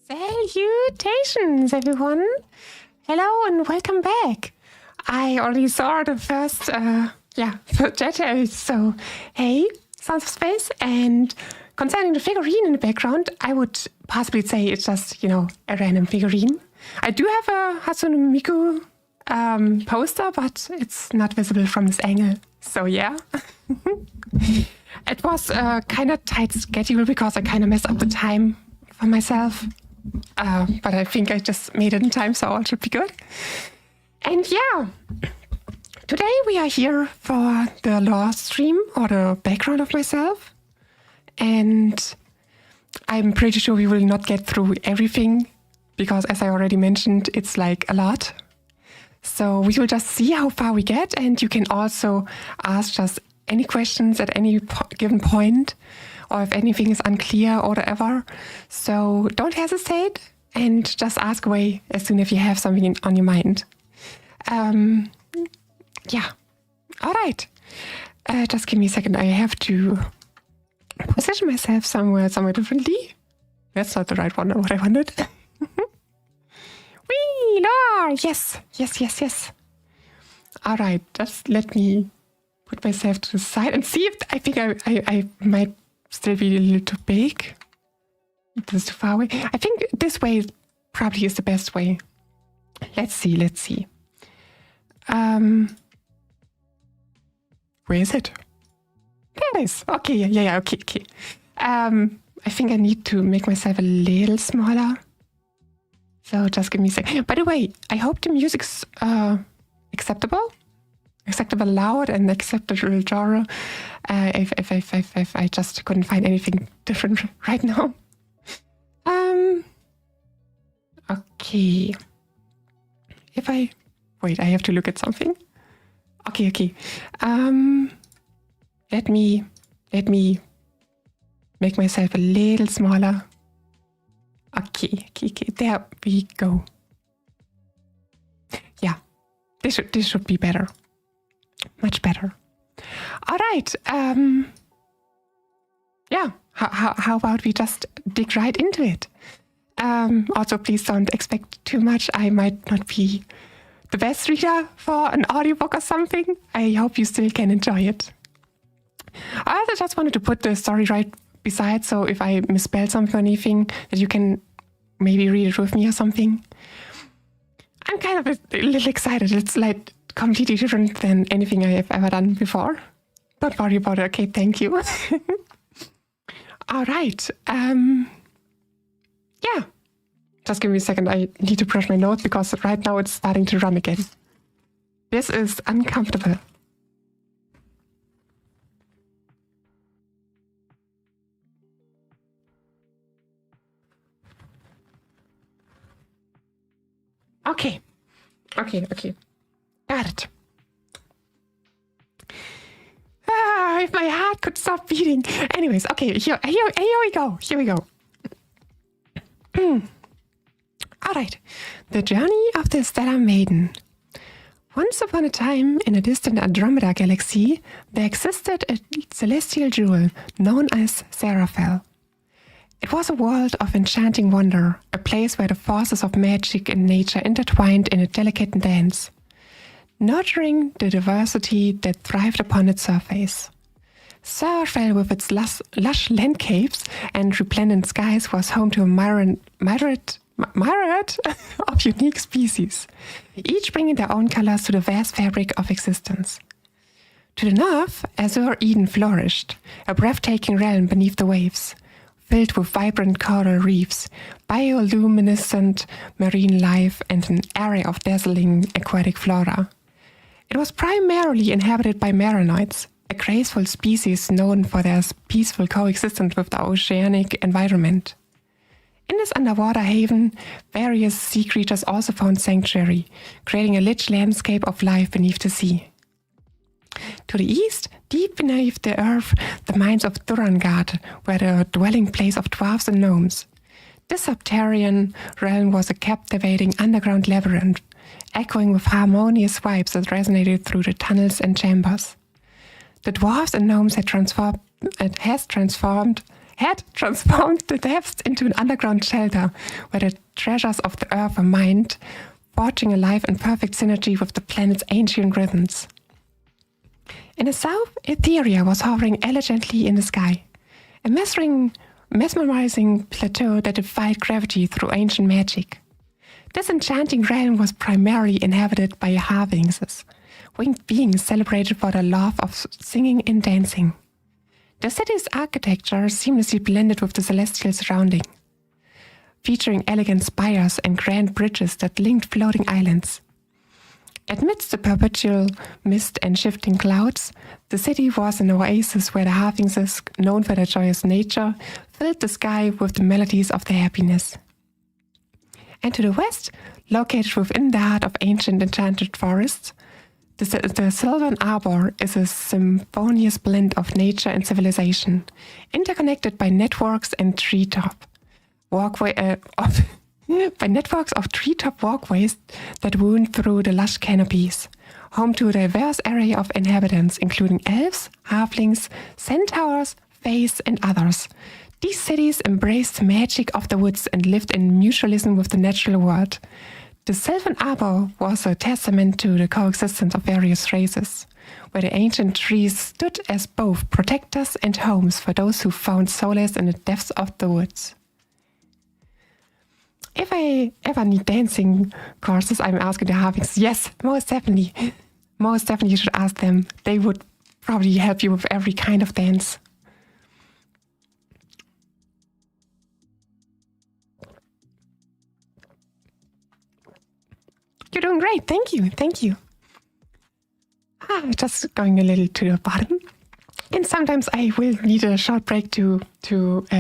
Salutations, everyone! Hello and welcome back. I already saw the first chat, so hey, Sounds of Space. And concerning the figurine in the background, I would possibly say it's just, a random figurine. I do have a Hatsune Miku poster, but it's not visible from this angle. So yeah. It was a kind of tight schedule because I kind of messed up the time for myself. But I think I just made it in time, so all should be good. And yeah, today we are here for the lore stream or the background of myself. And I'm pretty sure we will not get through everything because, as I already mentioned, it's like a lot. So we will just see how far we get, and you can also ask just any questions at any given point, or if anything is unclear or whatever. So don't hesitate and just ask away as soon as you have something on your mind. Yeah. All right. Just give me a second. I have to position myself somewhere differently. That's not the right one, what I wanted. Wee, Laura! Yes. All right. Just let me put myself to the side and see if I think I might still be a little too big. This is too far away. I think this way probably is the best way. Let's see. Where is it? There it is. Okay, yeah, okay. I think I need to make myself a little smaller. So just give me a second. By the way, I hope the music's acceptable loud and acceptable genre. If I just couldn't find anything different right now. Okay. Wait, I have to look at something. Okay. Let me make myself a little smaller. Okay. There we go. Yeah, this should be better. Much better. All right. Yeah. How about we just dig right into it? Also, please don't expect too much. I might not be the best reader for an audiobook or something. I hope you still can enjoy it. I also just wanted to put the story right beside, so if I misspell something or anything, that you can maybe read it with me or something. I'm kind of a little excited. It's like completely different than anything I have ever done before. Don't worry about it. Okay, thank you. All right. Yeah. Just give me a second. I need to brush my nose because right now it's starting to run again. This is uncomfortable. Okay. Got it. If my heart could stop beating. Anyways, okay, here we go. All right. The journey of the stellar Maiden. Once upon a time, in a distant Andromeda galaxy, there existed a celestial jewel known as Seraphel. It was a world of enchanting wonder, a place where the forces of magic and nature intertwined in a delicate dance, nurturing the diversity that thrived upon its surface. Seraphel, with its lush landscapes and resplendent skies, was home to a myriad of unique species, each bringing their own colors to the vast fabric of existence. To the north, Azure Eden flourished, a breathtaking realm beneath the waves, filled with vibrant coral reefs, bioluminescent marine life, and an array of dazzling aquatic flora. It was primarily inhabited by marinoids, a graceful species known for their peaceful coexistence with the oceanic environment. In this underwater haven, various sea creatures also found sanctuary, creating a rich landscape of life beneath the sea. To the east, deep beneath the earth, the mines of Durangard were the dwelling place of dwarves and gnomes. This subterranean realm was a captivating underground labyrinth, echoing with harmonious vibes that resonated through the tunnels and chambers. The dwarves and gnomes had transformed had transformed the depths into an underground shelter where the treasures of the earth were mined, forging a life in perfect synergy with the planet's ancient rhythms. In the south, Etheria was hovering elegantly in the sky, a mesmerizing plateau that defied gravity through ancient magic. This enchanting realm was primarily inhabited by halflings, winged beings celebrated for their love of singing and dancing. The city's architecture seamlessly blended with the celestial surrounding, featuring elegant spires and grand bridges that linked floating islands. Amidst the perpetual mist and shifting clouds, the city was an oasis where the halflings, known for their joyous nature, filled the sky with the melodies of their happiness. And to the west, located within the heart of ancient enchanted forests, the Sylvan Arbor is a symphonious blend of nature and civilization, interconnected by networks of treetop walkways that wound through the lush canopies, home to a diverse array of inhabitants, including elves, halflings, centaurs, fays, and others. These cities embraced the magic of the woods and lived in mutualism with the natural world. The Sylvan Arbor was a testament to the coexistence of various races, where the ancient trees stood as both protectors and homes for those who found solace in the depths of the woods. If I ever need dancing courses, I'm asking the halflings. Yes, most definitely. Most definitely you should ask them. They would probably help you with every kind of dance. You're doing great. Thank you. Thank you. Just going a little to the bottom. And sometimes I will need a short break to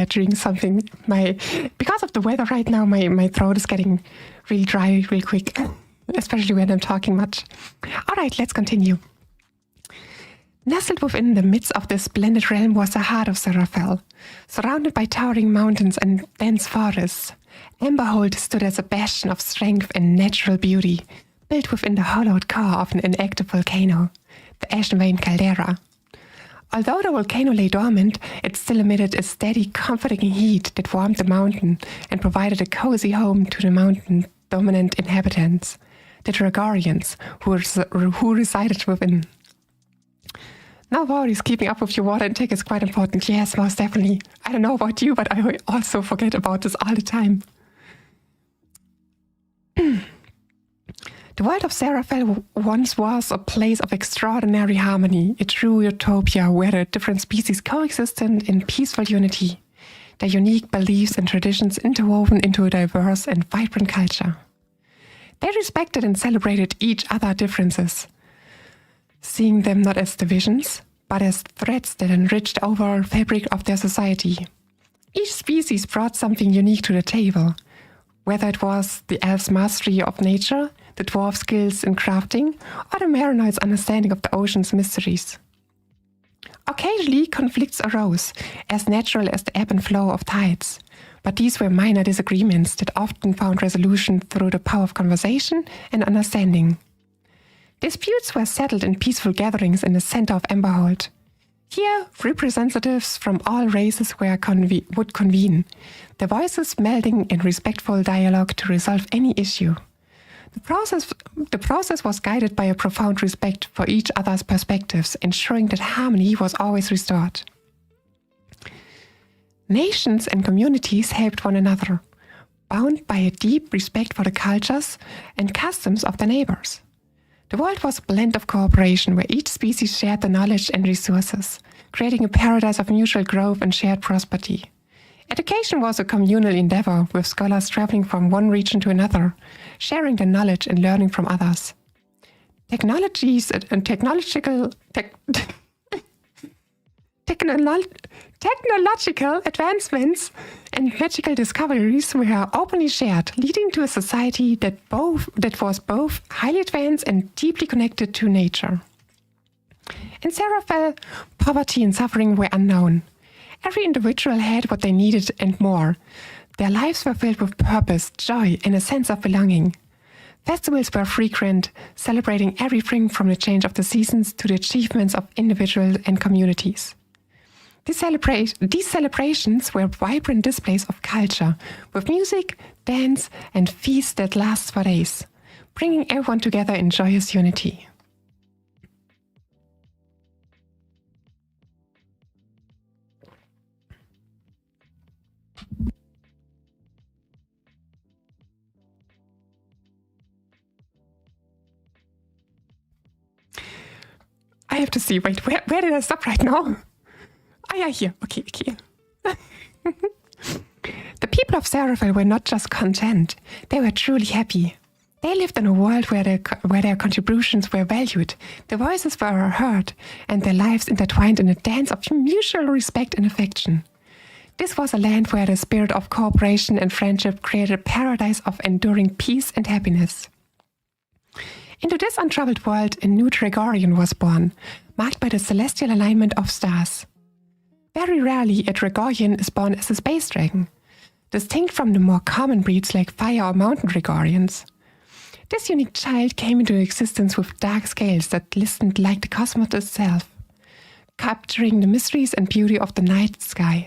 drink something. Because of the weather right now, my throat is getting really dry real quick, especially when I'm talking much. All right, let's continue. Nestled within the midst of this splendid realm was the heart of Serafel, surrounded by towering mountains and dense forests. Emberhold stood as a bastion of strength and natural beauty, built within the hollowed core of an inactive volcano, the Ashen Vein Caldera. Although the volcano lay dormant, it still emitted a steady, comforting heat that warmed the mountain and provided a cozy home to the mountain-dominant inhabitants, the Dragorians, who resided within. No worries, keeping up with your water intake is quite important. Yes, most definitely. I don't know about you, but I also forget about this all the time. The world of Serafel once was a place of extraordinary harmony, a true utopia where the different species coexisted in peaceful unity, their unique beliefs and traditions interwoven into a diverse and vibrant culture. They respected and celebrated each other's differences, seeing them not as divisions, but as threads that enriched the overall fabric of their society. Each species brought something unique to the table, whether it was the elf's mastery of nature, the dwarf's skills in crafting, or the marinoid's understanding of the ocean's mysteries. Occasionally, conflicts arose, as natural as the ebb and flow of tides, but these were minor disagreements that often found resolution through the power of conversation and understanding. Disputes were settled in peaceful gatherings in the center of Emberhold. Here, representatives from all races would convene, their voices melding in respectful dialogue to resolve any issue. The process was guided by a profound respect for each other's perspectives, ensuring that harmony was always restored. Nations and communities helped one another, bound by a deep respect for the cultures and customs of their neighbors. The world was a blend of cooperation where each species shared the knowledge and resources, creating a paradise of mutual growth and shared prosperity. Education was a communal endeavor, with scholars traveling from one region to another, sharing their knowledge and learning from others. Technological advancements and magical discoveries were openly shared, leading to a society that was both highly advanced and deeply connected to nature. In Serafel, poverty and suffering were unknown. Every individual had what they needed and more. Their lives were filled with purpose, joy, and a sense of belonging. Festivals were frequent, celebrating everything from the change of the seasons to the achievements of individuals and communities. These celebrations were vibrant displays of culture, with music, dance, and feasts that last for days, bringing everyone together in joyous unity. I have to see, wait, where did I stop right now? Ah, yeah, here. Okay. The people of Sarahville were not just content, they were truly happy. They lived in a world where their contributions were valued, their voices were heard, and their lives intertwined in a dance of mutual respect and affection. This was a land where the spirit of cooperation and friendship created a paradise of enduring peace and happiness. Into this untroubled world, a new Gregorian was born, marked by the celestial alignment of stars. Very rarely, a Gregorian is born as a space dragon, distinct from the more common breeds like fire or mountain Gregorians. This unique child came into existence with dark scales that glistened like the cosmos itself, capturing the mysteries and beauty of the night sky.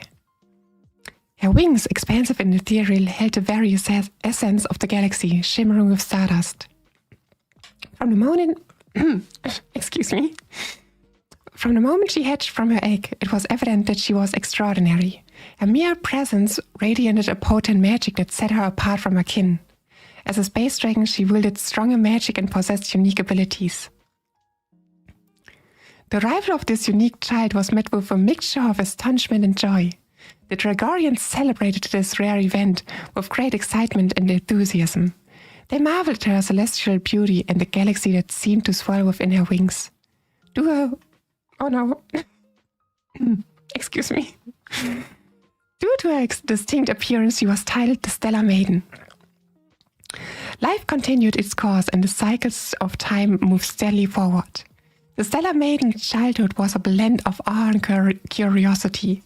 Her wings, expansive and ethereal, held the very essence of the galaxy, shimmering with stardust. From the moment she hatched from her egg, it was evident that she was extraordinary. Her mere presence radiated a potent magic that set her apart from her kin. As a space dragon, she wielded stronger magic and possessed unique abilities. The arrival of this unique child was met with a mixture of astonishment and joy. The Dragorians celebrated this rare event with great excitement and enthusiasm. They marveled at her celestial beauty and the galaxy that seemed to swirl within her wings. Excuse me. Due to her distinct appearance, she was titled the Stellar Maiden. Life continued its course and the cycles of time moved steadily forward. The Stellar Maiden's childhood was a blend of awe and curiosity.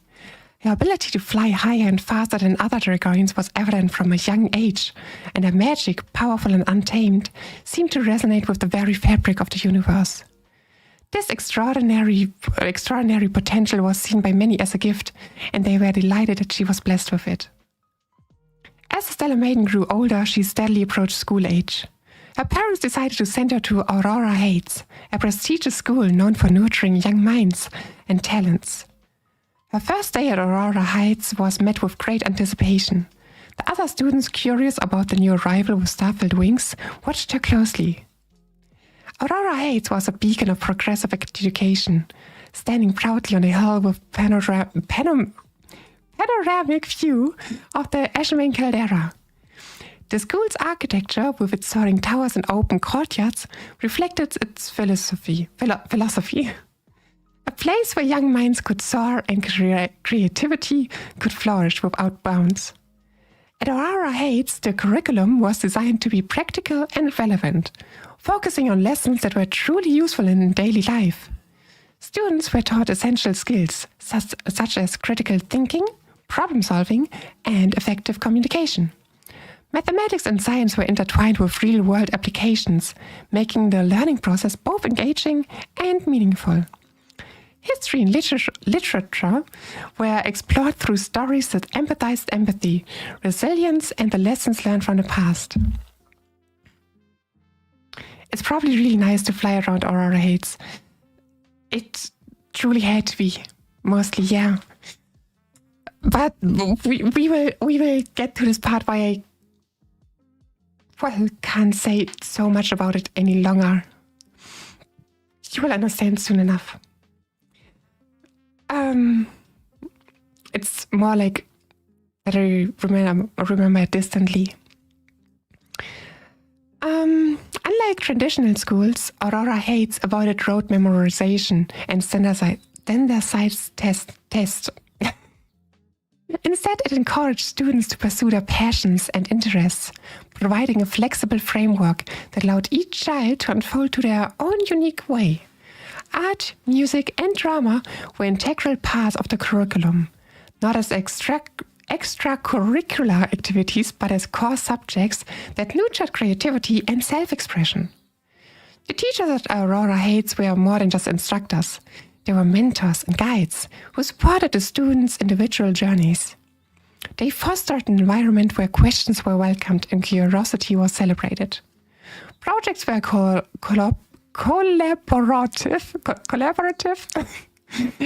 Her ability to fly higher and faster than other Dragorians was evident from a young age, and her magic, powerful and untamed, seemed to resonate with the very fabric of the universe. This extraordinary potential was seen by many as a gift, and they were delighted that she was blessed with it. As the Stellar Maiden grew older, she steadily approached school age. Her parents decided to send her to Aurora Heights, a prestigious school known for nurturing young minds and talents. Her first day at Aurora Heights was met with great anticipation. The other students, curious about the new arrival with star-filled wings, watched her closely. Aurora Heights was a beacon of progressive education, standing proudly on a hill with panoramic view of the Ashman caldera. The school's architecture, with its soaring towers and open courtyards, reflected its philosophy. A place where young minds could soar and creativity could flourish without bounds. At Aurora Heights, the curriculum was designed to be practical and relevant, focusing on lessons that were truly useful in daily life. Students were taught essential skills such as critical thinking, problem solving, and effective communication. Mathematics and science were intertwined with real-world applications, making the learning process both engaging and meaningful. History and literature were explored through stories that empathized empathy, resilience, and the lessons learned from the past. It's probably really nice to fly around Aurora Heights. It truly had to be, mostly, yeah. But we will get to this part where I can't say so much about it any longer. You will understand soon enough. It's more like that I remember it distantly. Unlike traditional schools, Aurora Heights avoided rote memorization and standardized tests. Instead, it encouraged students to pursue their passions and interests, providing a flexible framework that allowed each child to unfold to their own unique way. Art, music, and drama were integral parts of the curriculum, not as extracurricular activities, but as core subjects that nurtured creativity and self-expression. The teachers at Aurora Heights were more than just instructors. They were mentors and guides who supported the students' individual journeys. They fostered an environment where questions were welcomed and curiosity was celebrated. Projects were collaborative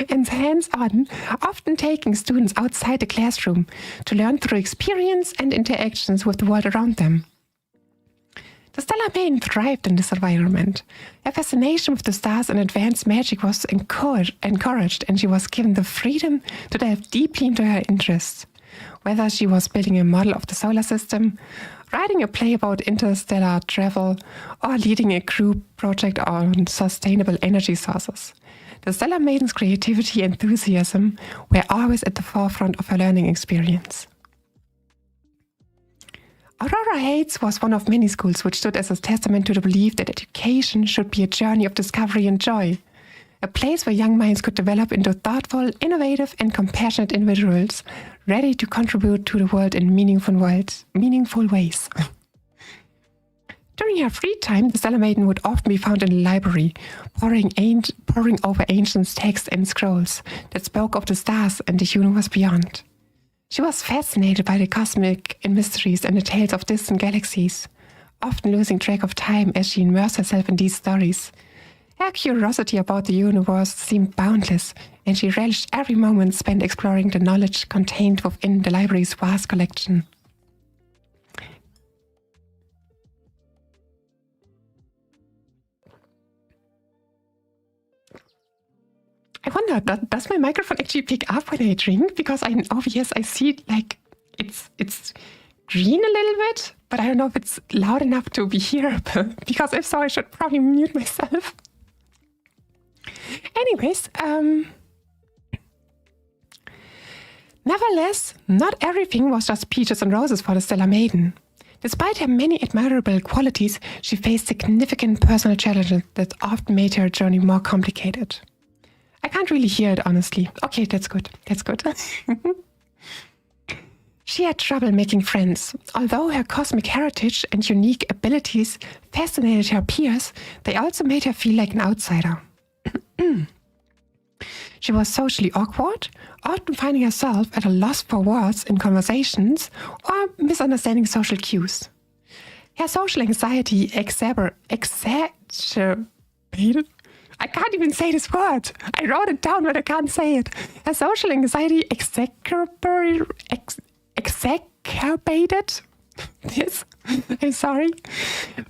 and hands-on, often taking students outside the classroom to learn through experience and interactions with the world around them. The Stellar Maiden thrived in this environment. Her fascination with the stars and advanced magic was encouraged, and she was given the freedom to delve deeply into her interests. Whether she was building a model of the solar system, writing a play about interstellar travel, or leading a group project on sustainable energy sources, the Stellar Maiden's creativity and enthusiasm were always at the forefront of her learning experience. Aurora Heights was one of many schools which stood as a testament to the belief that education should be a journey of discovery and joy, a place where young minds could develop into thoughtful, innovative, and compassionate individuals, ready to contribute to the world in meaningful ways. During her free time, the Stellar Maiden would often be found in the library, poring over ancient texts and scrolls that spoke of the stars and the universe beyond. She was fascinated by the cosmic mysteries and the tales of distant galaxies, often losing track of time as she immersed herself in these stories. Her curiosity about the universe seemed boundless, and she relished every moment spent exploring the knowledge contained within the library's vast collection. I wonder, does my microphone actually pick up when I drink? Because I see like it's green a little bit, but I don't know if it's loud enough to be heard. Because if so, I should probably mute myself. Anyways, nevertheless, not everything was just peaches and roses for the Stellar Maiden. Despite her many admirable qualities, she faced significant personal challenges that often made her journey more complicated. I can't really hear it, honestly. Okay, that's good. She had trouble making friends. Although her cosmic heritage and unique abilities fascinated her peers, they also made her feel like an outsider. She was socially awkward, often finding herself at a loss for words in conversations or misunderstanding social cues. Her social anxiety exacerbated. I can't even say this word. I wrote it down, but I can't say it. Her social anxiety exacerbated this. I'm sorry.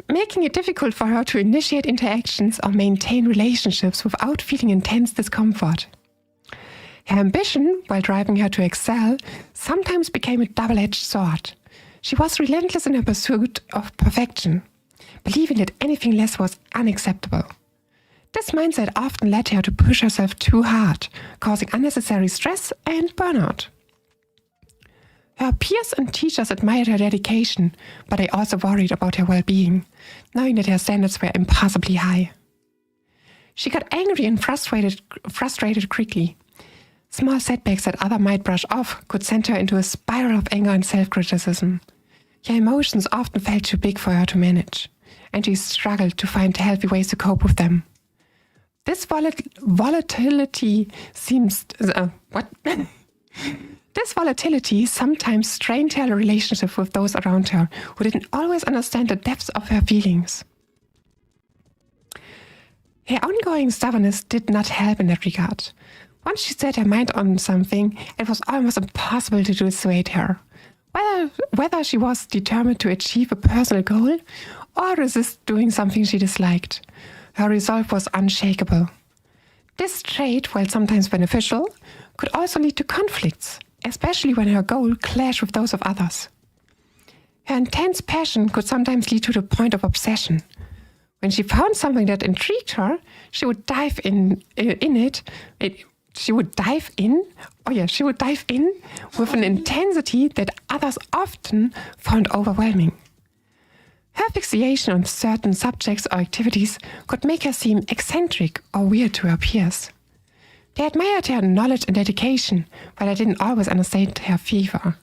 Making it difficult for her to initiate interactions or maintain relationships without feeling intense discomfort. Her ambition, while driving her to excel, sometimes became a double-edged sword. She was relentless in her pursuit of perfection, believing that anything less was unacceptable. This mindset often led her to push herself too hard, causing unnecessary stress and burnout. Her peers and teachers admired her dedication, but they also worried about her well-being, knowing that her standards were impossibly high. She got angry and frustrated quickly. Small setbacks that others might brush off could send her into a spiral of anger and self-criticism. Her emotions often felt too big for her to manage, and she struggled to find healthy ways to cope with them. This volatility sometimes strained her relationship with those around her who didn't always understand the depths of her feelings. Her ongoing stubbornness did not help in that regard. Once she set her mind on something, it was almost impossible to dissuade her. Whether she was determined to achieve a personal goal or resist doing something she disliked, her resolve was unshakable. This trait, while sometimes beneficial, could also lead to conflicts, especially when her goal clashed with those of others. Her intense passion could sometimes lead to the point of obsession. When she found something that intrigued her, she would dive in with an intensity that others often found overwhelming. Her fixation on certain subjects or activities could make her seem eccentric or weird to her peers. They admired her knowledge and dedication, but I didn't always understand her fervor.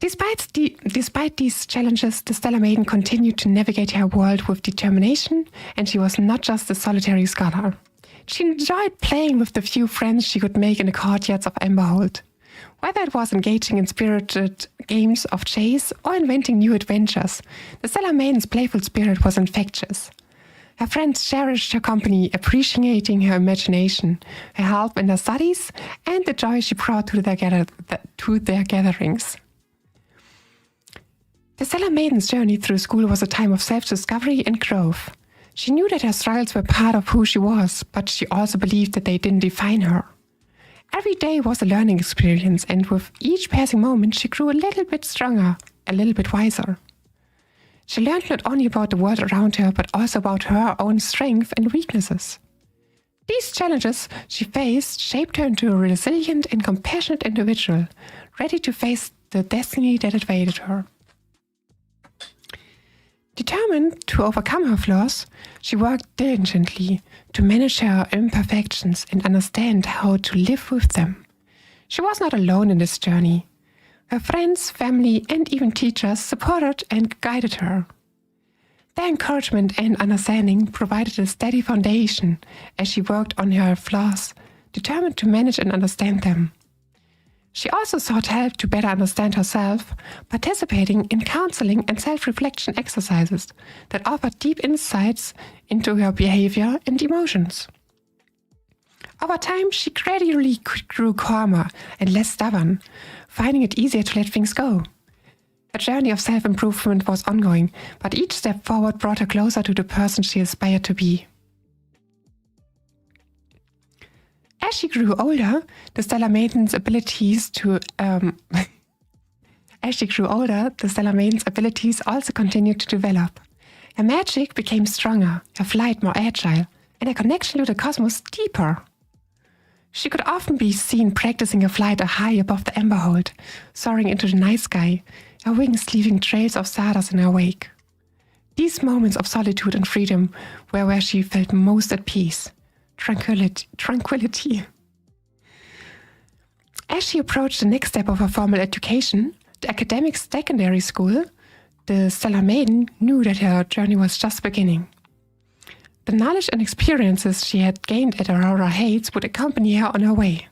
Despite these challenges, the Stellar Maiden continued to navigate her world with determination, and she was not just a solitary scholar. She enjoyed playing with the few friends she could make in the courtyards of Amberhold. Whether it was engaging in spirited games of chase or inventing new adventures, the Stellar Maiden's playful spirit was infectious. Her friends cherished her company, appreciating her imagination, her help in their studies, and the joy she brought to their gatherings. The Stellar Maiden's journey through school was a time of self-discovery and growth. She knew that her struggles were part of who she was, but she also believed that they didn't define her. Every day was a learning experience, and with each passing moment, she grew a little bit stronger, a little bit wiser. She learned not only about the world around her, but also about her own strengths and weaknesses. These challenges she faced shaped her into a resilient and compassionate individual, ready to face the destiny that awaited her. Determined to overcome her flaws, she worked diligently to manage her imperfections and understand how to live with them. She was not alone in this journey. Her friends, family, and even teachers supported and guided her. Their encouragement and understanding provided a steady foundation as she worked on her flaws, determined to manage and understand them. She also sought help to better understand herself, participating in counseling and self-reflection exercises that offered deep insights into her behavior and emotions. Over time, she gradually grew calmer and less stubborn, finding it easier to let things go. Her journey of self-improvement was ongoing, but each step forward brought her closer to the person she aspired to be. As she grew older, the Stellar Maiden's abilities also continued to develop. Her magic became stronger, her flight more agile, and her connection to the cosmos deeper. She could often be seen practicing her flight high above the Amberhold, soaring into the night sky, her wings leaving trails of stardust in her wake. These moments of solitude and freedom were where she felt most at peace. Tranquility. As she approached the next step of her formal education, the academic secondary school, the Stellar Maiden knew that her journey was just beginning. The knowledge and experiences she had gained at Aurora Heights would accompany her on her way.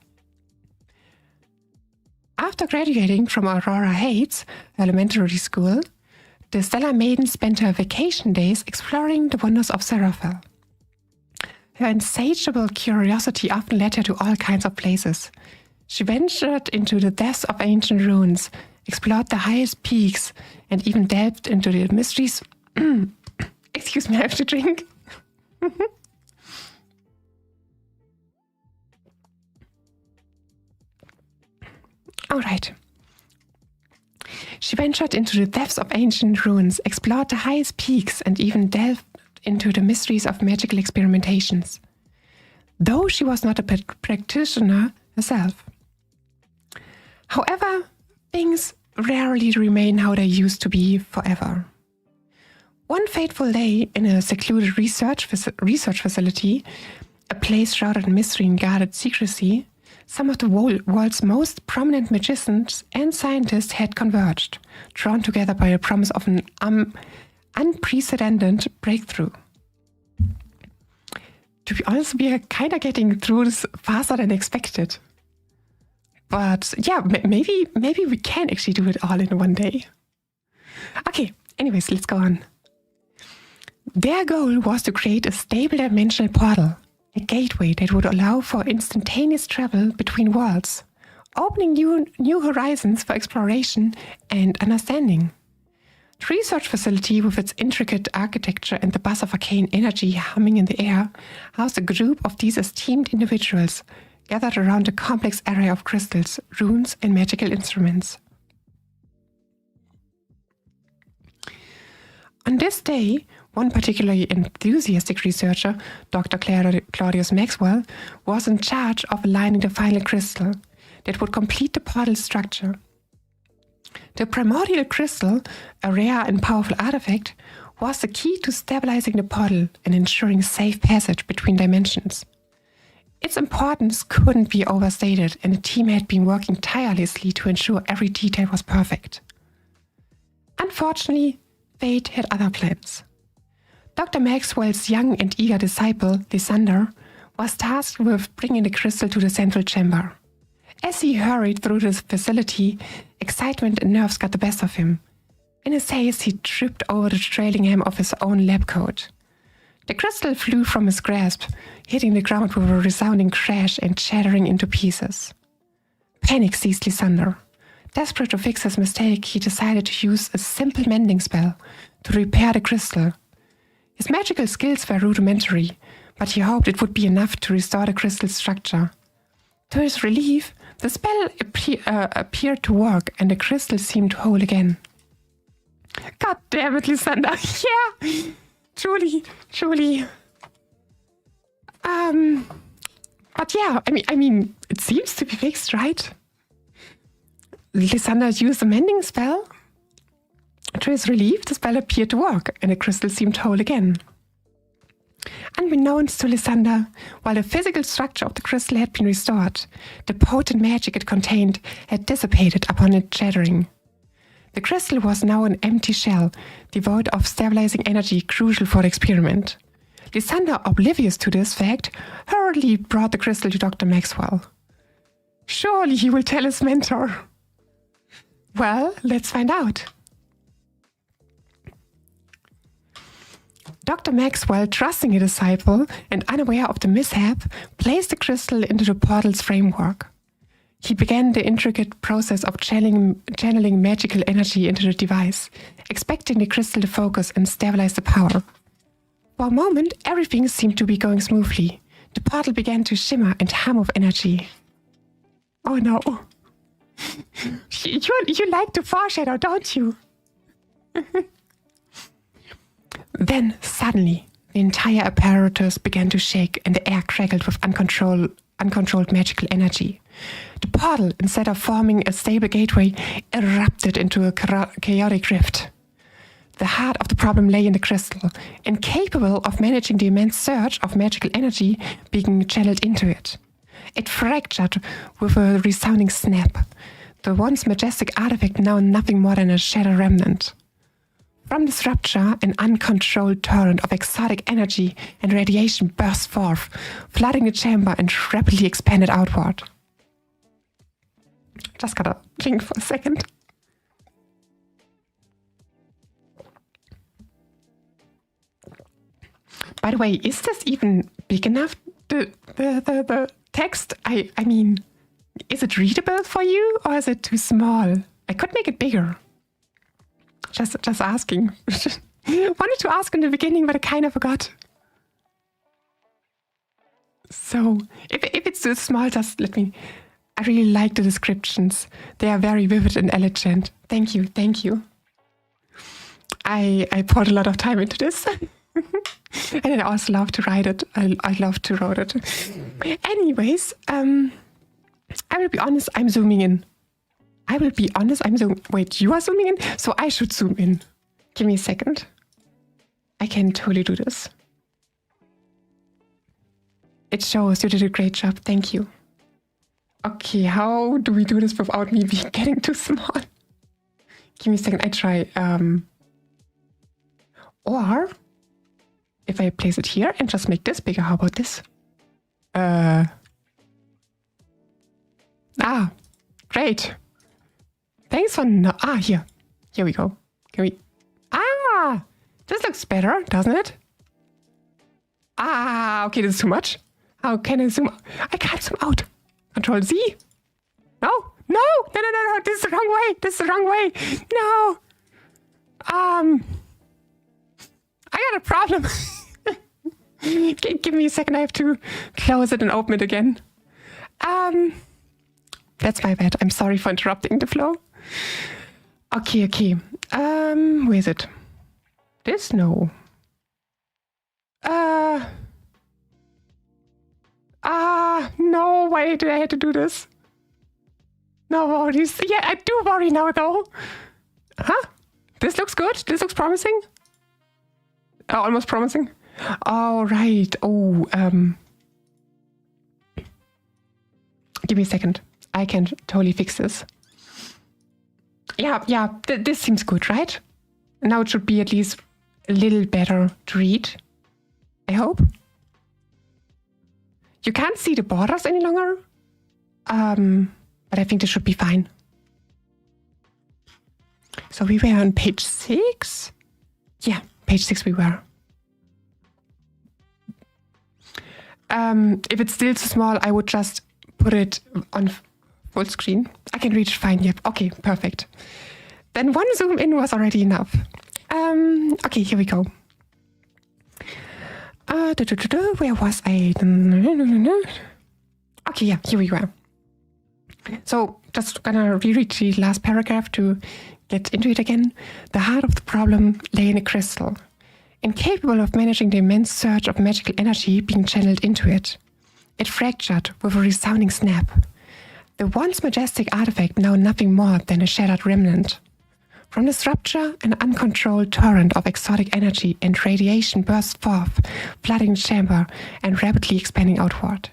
After graduating from Aurora Heights Elementary School, the Stellar Maiden spent her vacation days exploring the wonders of Seraphil. Her insatiable curiosity often led her to all kinds of places. She ventured into the depths of ancient ruins, explored the highest peaks, and even delved into the mysteries. Excuse me, I have to drink. All right. She ventured into the depths of ancient ruins, explored the highest peaks, and even delved into the mysteries of magical experimentations, though she was not a practitioner herself. However, things rarely remain how they used to be forever. One fateful day in a secluded research facility, a place shrouded in mystery and guarded secrecy, some of the world's most prominent magicians and scientists had converged, drawn together by the promise of an unprecedented breakthrough. To be honest, we are kind of getting through this faster than expected. But yeah, maybe we can actually do it all in one day. Okay, anyways, let's go on. Their goal was to create a stable dimensional portal, a gateway that would allow for instantaneous travel between worlds, opening new horizons for exploration and understanding. The research facility, with its intricate architecture and the buzz of arcane energy humming in the air, housed a group of these esteemed individuals gathered around a complex array of crystals, runes, and magical instruments. On this day, one particularly enthusiastic researcher, Dr. Claudius Maxwell, was in charge of aligning the final crystal that would complete the portal structure. The primordial crystal, a rare and powerful artifact, was the key to stabilizing the portal and ensuring safe passage between dimensions. Its importance couldn't be overstated, and the team had been working tirelessly to ensure every detail was perfect. Unfortunately, fate had other plans. Dr. Maxwell's young and eager disciple, Lysander, was tasked with bringing the crystal to the central chamber. As he hurried through the facility, excitement and nerves got the best of him. In his haste, he tripped over the trailing hem of his own lab coat. The crystal flew from his grasp, hitting the ground with a resounding crash and shattering into pieces. Panic seized Lysander. Desperate to fix his mistake, he decided to use a simple mending spell to repair the crystal. His magical skills were rudimentary, but he hoped it would be enough to restore the crystal's structure. To his relief, the spell appeared to work and the crystal seemed whole again. God damn it, Lysander. Yeah! Truly. But yeah, I mean, it seems to be fixed, right? Lysander used a mending spell. To his relief, the spell appeared to work, and the crystal seemed whole again. Unbeknownst to Lysander, while the physical structure of the crystal had been restored, the potent magic it contained had dissipated upon its shattering. The crystal was now an empty shell, devoid of stabilizing energy crucial for the experiment. Lysander, oblivious to this fact, hurriedly brought the crystal to Dr. Maxwell. Surely he will tell his mentor. Well, let's find out. Dr. Maxwell, trusting a disciple and unaware of the mishap, placed the crystal into the portal's framework. He began the intricate process of channeling magical energy into the device, expecting the crystal to focus and stabilize the power. For a moment, everything seemed to be going smoothly. The portal began to shimmer and hum with energy. Oh no. You like to foreshadow, don't you? Then, suddenly, the entire apparatus began to shake and the air crackled with uncontrolled magical energy. The portal, instead of forming a stable gateway, erupted into a chaotic rift. The heart of the problem lay in the crystal, incapable of managing the immense surge of magical energy being channeled into it. It fractured with a resounding snap, the once majestic artifact now nothing more than a shattered remnant. From this rupture, an uncontrolled torrent of exotic energy and radiation burst forth, flooding the chamber and rapidly expanded outward. Just gotta think for a second. By the way, is this even big enough? The text? I mean, is it readable for you or is it too small? I could make it bigger. Just asking. Wanted to ask in the beginning, but I kind of forgot. So, if it's too small, just let me... I really like the descriptions. They are very vivid and elegant. Thank you. I poured a lot of time into this. And I also love to write it. I love to write it. Anyways, I will be honest, I'm zooming in. Wait, you are zooming in? So I should zoom in. Give me a second. I can totally do this. It shows you did a great job. Thank you. Okay, how do we do this without me getting too small? Give me a second. I try. Or if I place it here and just make this bigger, how about this? Great. Thanks for here. Here we go. This looks better, doesn't it? Okay, this is too much. How can I zoom? I can't zoom out. Control Z. No. This is the wrong way. No. I got a problem. Give me a second. I have to close it and open it again. That's my bad. I'm sorry for interrupting the flow. Okay. Where is it? This? No. No, why did I have to do this? No worries. Yeah, I do worry now though. Huh? This looks good. This looks promising. Almost promising. All right. Give me a second. I can totally fix this. Yeah. This seems good, right? Now it should be at least a little better to read. I hope. You can't see the borders any longer. But I think this should be fine. So we were on page 6. Yeah, page 6 we were. If it's still too small, I would just put it on full screen. I can read it fine. Yep. Okay, perfect. Then one zoom in was already enough. Okay, here we go. Where was I? Okay, yeah, here we were. So just gonna reread the last paragraph to get into it again. The heart of the problem lay in a crystal, incapable of managing the immense surge of magical energy being channeled into it. It fractured with a resounding snap. The once majestic artifact now nothing more than a shattered remnant. From this rupture, an uncontrolled torrent of exotic energy and radiation burst forth, flooding the chamber and rapidly expanding outward.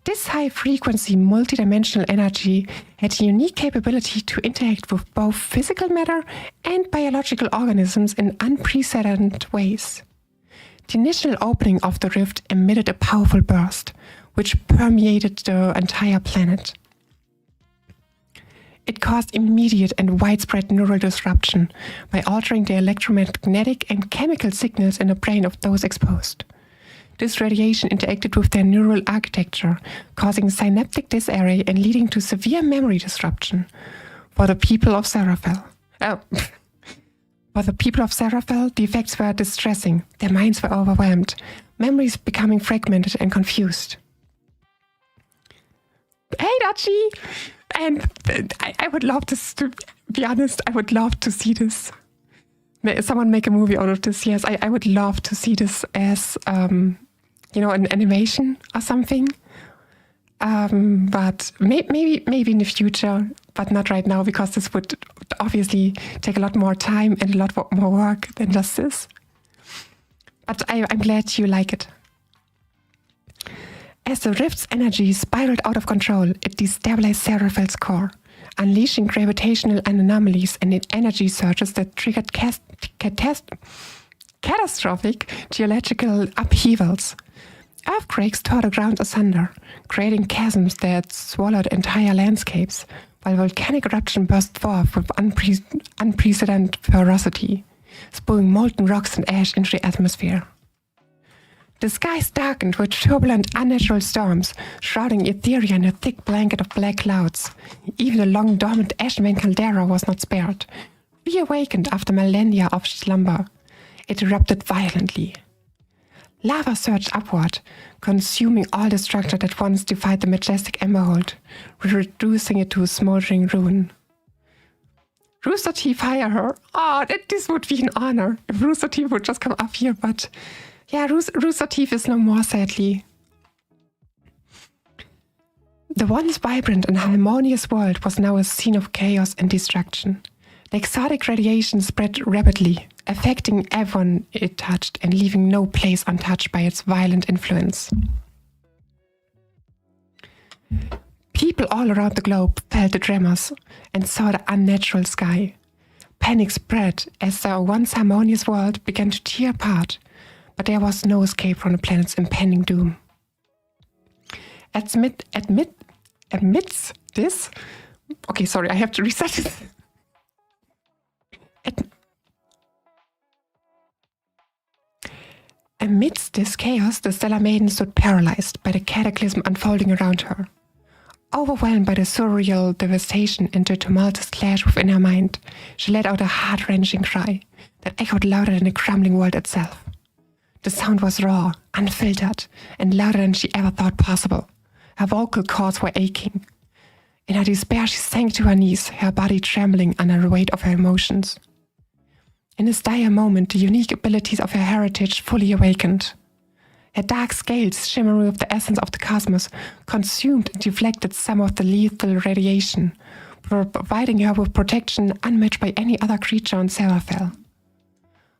This high-frequency, multidimensional energy had a unique capability to interact with both physical matter and biological organisms in unprecedented ways. The initial opening of the rift emitted a powerful burst, which permeated the entire planet. It caused immediate and widespread neural disruption by altering the electromagnetic and chemical signals in the brain of those exposed. This radiation interacted with their neural architecture, causing synaptic disarray and leading to severe memory disruption. For the people of Seraphel, the effects were distressing. Their minds were overwhelmed, memories becoming fragmented and confused. Hey, Dachi! And I would love to be honest, I would love to see this. Someone make a movie out of this. Yes, I would love to see this as, an animation or something. But maybe in the future, but not right now, because this would obviously take a lot more time and a lot more work than just this. But I'm glad you like it. As the rift's energy spiraled out of control, it destabilized Seraphel's core, unleashing gravitational anomalies and energy surges that triggered catastrophic geological upheavals. Earthquakes tore the ground asunder, creating chasms that swallowed entire landscapes, while volcanic eruption burst forth with unprecedented ferocity, spewing molten rocks and ash into the atmosphere. The skies darkened with turbulent, unnatural storms, shrouding Etheria in a thick blanket of black clouds. Even the long-dormant Ashman caldera was not spared. Reawakened after millennia of slumber, it erupted violently. Lava surged upward, consuming all the structure that once defied the majestic Emberhold, reducing it to a smoldering ruin. Rooster Teeth, hire her. Oh, this would be an honor if Rooster Teeth would just come up here, but... yeah, Rooster Teeth is no more, sadly. The once vibrant and harmonious world was now a scene of chaos and destruction. The exotic radiation spread rapidly, affecting everyone it touched and leaving no place untouched by its violent influence. People all around the globe felt the tremors and saw the unnatural sky. Panic spread as the once harmonious world began to tear apart, but there was no escape from the planet's impending doom. Amidst this... okay, sorry, I have to reset this. Amidst this chaos, the Stellar Maiden stood paralyzed by the cataclysm unfolding around her. Overwhelmed by the surreal devastation and the tumultuous clash within her mind, she let out a heart-wrenching cry that echoed louder than the crumbling world itself. The sound was raw, unfiltered, and louder than she ever thought possible. Her vocal cords were aching. In her despair, she sank to her knees, her body trembling under the weight of her emotions. In this dire moment, the unique abilities of her heritage fully awakened. Her dark scales, shimmering with the essence of the cosmos, consumed and deflected some of the lethal radiation, providing her with protection unmatched by any other creature on Seraphel.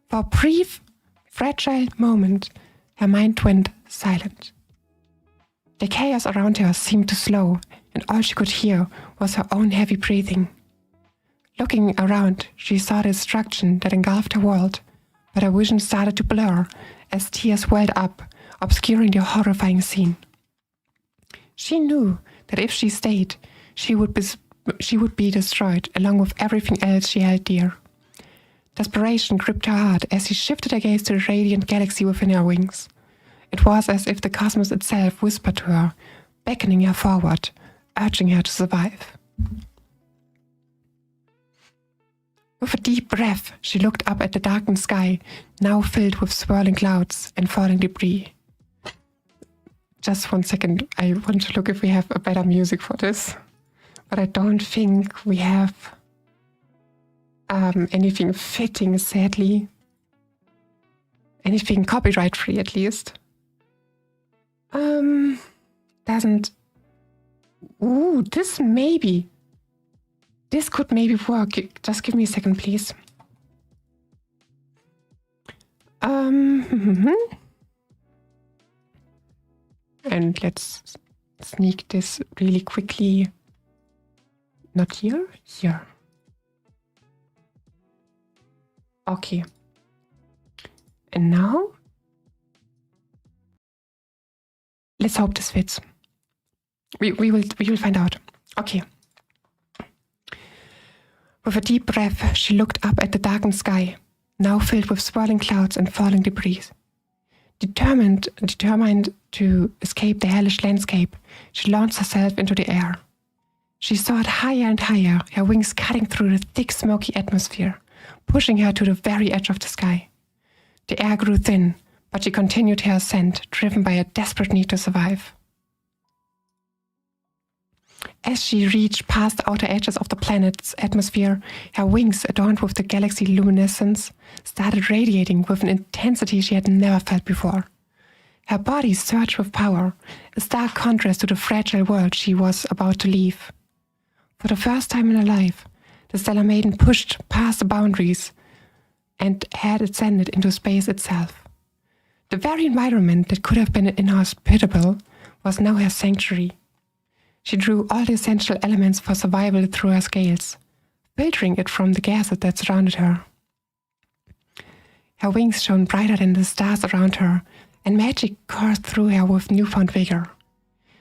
For a brief, fragile moment, her mind went silent. The chaos around her seemed to slow, and all she could hear was her own heavy breathing. Looking around, she saw the destruction that engulfed her world, but her vision started to blur as tears welled up, obscuring the horrifying scene. She knew that if she stayed, she would be destroyed, along with everything else she held dear. Desperation gripped her heart as she shifted her gaze to the radiant galaxy within her wings. It was as if the cosmos itself whispered to her, beckoning her forward, urging her to survive. With a deep breath, she looked up at the darkened sky, now filled with swirling clouds and falling debris. Just 1 second, I want to look if we have a better music for this. But I don't think we have anything fitting, sadly. Anything copyright-free, at least. Doesn't... Ooh, this maybe... This could maybe work. Just give me a second, please. And let's sneak this really quickly. Not here? Here. Okay. And now? Let's hope this fits. We will find out. Okay. With a deep breath, she looked up at the darkened sky, now filled with swirling clouds and falling debris. Determined to escape the hellish landscape, she launched herself into the air. She soared higher and higher, her wings cutting through the thick, smoky atmosphere, pushing her to the very edge of the sky. The air grew thin, but she continued her ascent, driven by a desperate need to survive. As she reached past the outer edges of the planet's atmosphere, her wings, adorned with the galaxy luminescence, started radiating with an intensity she had never felt before. Her body surged with power, a stark contrast to the fragile world she was about to leave. For the first time in her life, the Stellar Maiden pushed past the boundaries and had ascended into space itself. The very environment that could have been inhospitable was now her sanctuary. She drew all the essential elements for survival through her scales, filtering it from the gases that surrounded her. Her wings shone brighter than the stars around her, and magic coursed through her with newfound vigor.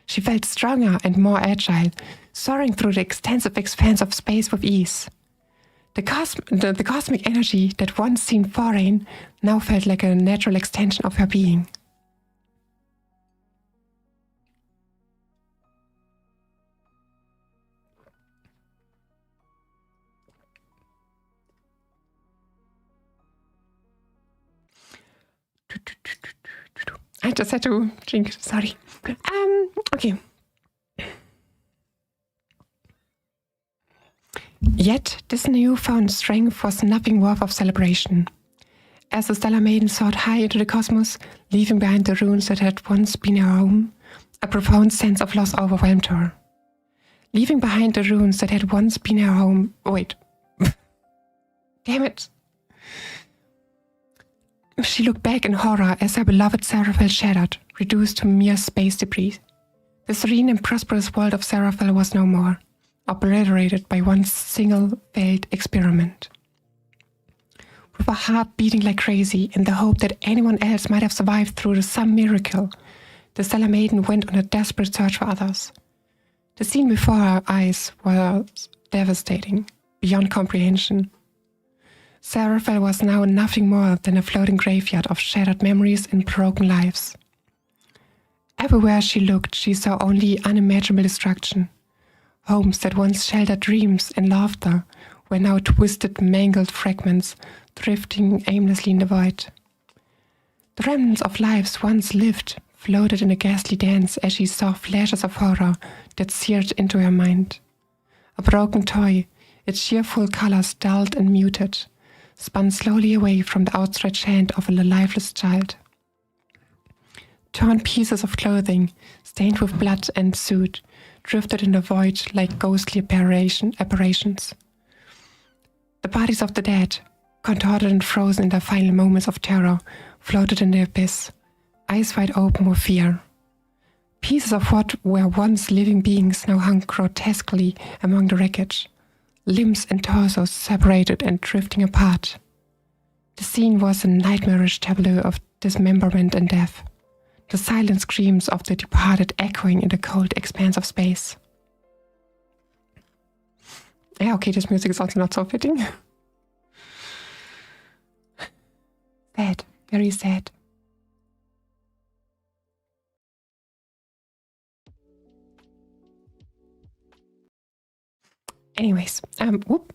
She felt stronger and more agile, soaring through the extensive expanse of space with ease. The cosmic energy that once seemed foreign now felt like a natural extension of her being. I just had to drink, sorry. Okay. Yet, this newfound strength was nothing worth of celebration. As the Stellar Maiden soared high into the cosmos, leaving behind the ruins that had once been her home, a profound sense of loss overwhelmed her. Leaving behind the ruins that had once been her home... Wait. Damn it. She looked back in horror as her beloved Seraphel shattered, reduced to mere space debris. The serene and prosperous world of Seraphel was no more, obliterated by one single failed experiment. With her heart beating like crazy in the hope that anyone else might have survived through some miracle, the Stellar Maiden went on a desperate search for others. The scene before her eyes was devastating, beyond comprehension. Seraphel was now nothing more than a floating graveyard of shattered memories and broken lives. Everywhere she looked, she saw only unimaginable destruction. Homes that once sheltered dreams and laughter were now twisted, mangled fragments, drifting aimlessly in the void. The remnants of lives once lived floated in a ghastly dance as she saw flashes of horror that seared into her mind. A broken toy, its cheerful colors dulled and muted, spun slowly away from the outstretched hand of a lifeless child. Torn pieces of clothing, stained with blood and soot, drifted in the void like ghostly apparitions. The bodies of the dead, contorted and frozen in their final moments of terror, floated in the abyss, eyes wide open with fear. Pieces of what were once living beings now hung grotesquely among the wreckage, limbs and torsos separated and drifting apart. The scene was a nightmarish tableau of dismemberment and death, the silent screams of the departed echoing in the cold expanse of space. Yeah, okay, this music is also not so fitting. Sad, very sad. Anyways, whoop.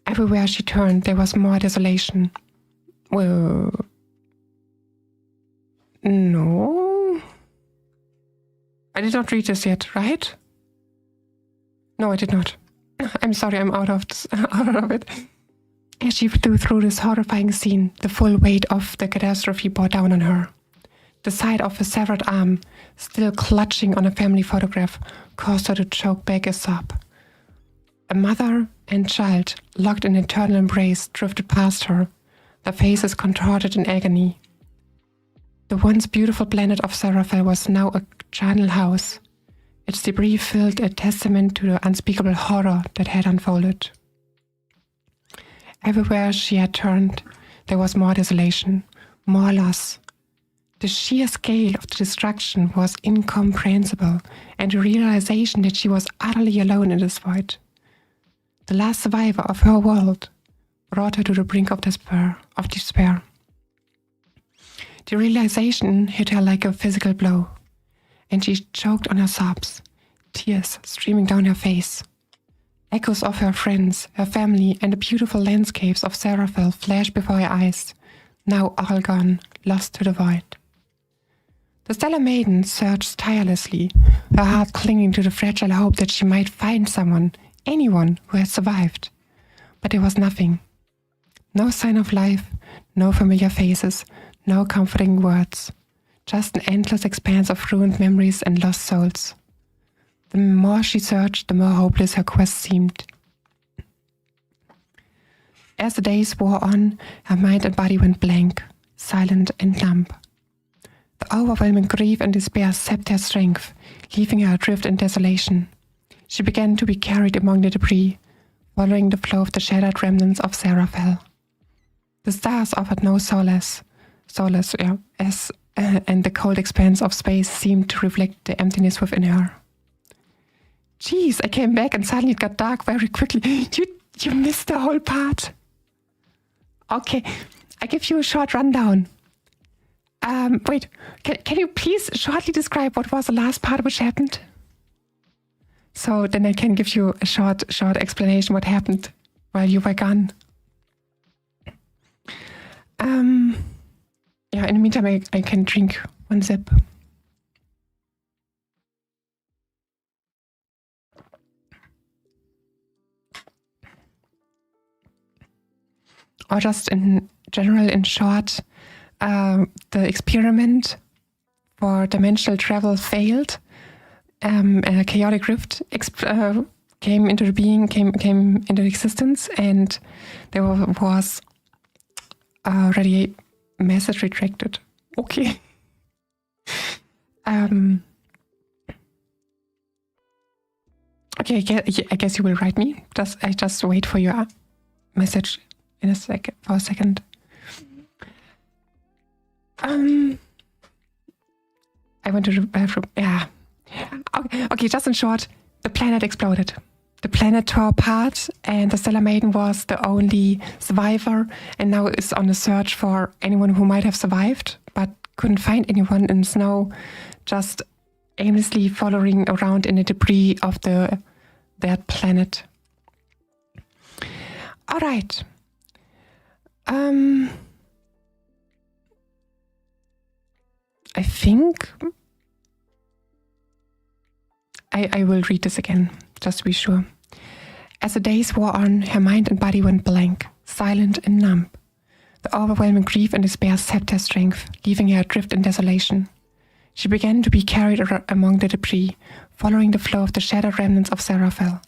Everywhere she turned, there was more desolation. Well, no. I did not read this yet, right? No, I did not. I'm sorry, I'm out of it. As she flew through this horrifying scene, the full weight of the catastrophe bore down on her. The sight of a severed arm, still clutching on a family photograph, caused her to choke back a sob. A mother and child, locked in eternal embrace, drifted past her, their faces contorted in agony. The once beautiful planet of Seraphel was now a charnel house. Its debris filled a testament to the unspeakable horror that had unfolded. Everywhere she had turned, there was more desolation, more loss. The sheer scale of the destruction was incomprehensible, and the realization that she was utterly alone in this void, the last survivor of her world, brought her to the brink of despair. The realization hit her like a physical blow, and she choked on her sobs, tears streaming down her face. Echoes of her friends, her family, and the beautiful landscapes of Seraphel flashed before her eyes, now all gone, lost to the void. The Stellar Maiden searched tirelessly, her heart clinging to the fragile hope that she might find someone, anyone who had survived. But there was nothing. No sign of life, no familiar faces, no comforting words. Just an endless expanse of ruined memories and lost souls. The more she searched, the more hopeless her quest seemed. As the days wore on, her mind and body went blank, silent and numb. The overwhelming grief and despair sapped her strength, leaving her adrift in desolation. She began to be carried among the debris, following the flow of the shattered remnants of Seraphel. The stars offered no solace, and the cold expanse of space seemed to reflect the emptiness within her. Jeez, I came back and suddenly it got dark very quickly. You missed the whole part. Okay, I give you a short rundown. Wait, can you please shortly describe what was the last part which happened? So then I can give you a short explanation what happened while you were gone. Yeah, in the meantime, I can drink one sip. Or just in general, in short, the experiment for dimensional travel failed. A chaotic rift came into being, came into existence, and there was already a message retracted. Okay. Okay, I guess you will write me. I just wait for your message in for a second. I went to the bathroom. Yeah. Okay, just in short, the planet exploded. The planet tore apart, and the Stellar Maiden was the only survivor, and now is on a search for anyone who might have survived, but couldn't find anyone, and is now just aimlessly following around in the debris of that planet. All right. I think I will read this again, just to be sure. As the days wore on, her mind and body went blank, silent and numb. The overwhelming grief and despair sapped her strength, leaving her adrift in desolation. She began to be carried among the debris, following the flow of the shattered remnants of Seraphel.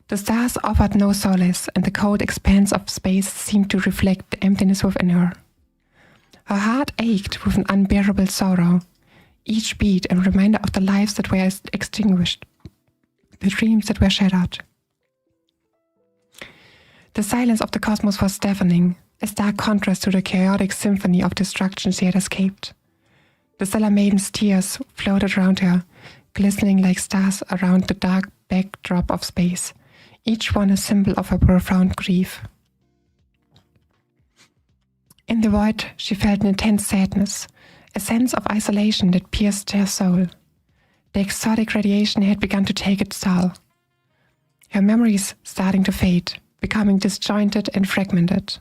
The stars offered no solace, and the cold expanse of space seemed to reflect the emptiness within her. Her heart ached with an unbearable sorrow, each beat a reminder of the lives that were extinguished. the dreams that were shattered. The silence of the cosmos was deafening, a stark contrast to the chaotic symphony of destruction she had escaped. The Stellar Maiden's tears floated around her, glistening like stars around the dark backdrop of space, each one a symbol of her profound grief. In the void, she felt an intense sadness, a sense of isolation that pierced her soul. The exotic radiation had begun to take its toll. Her memories starting to fade, becoming disjointed and fragmented.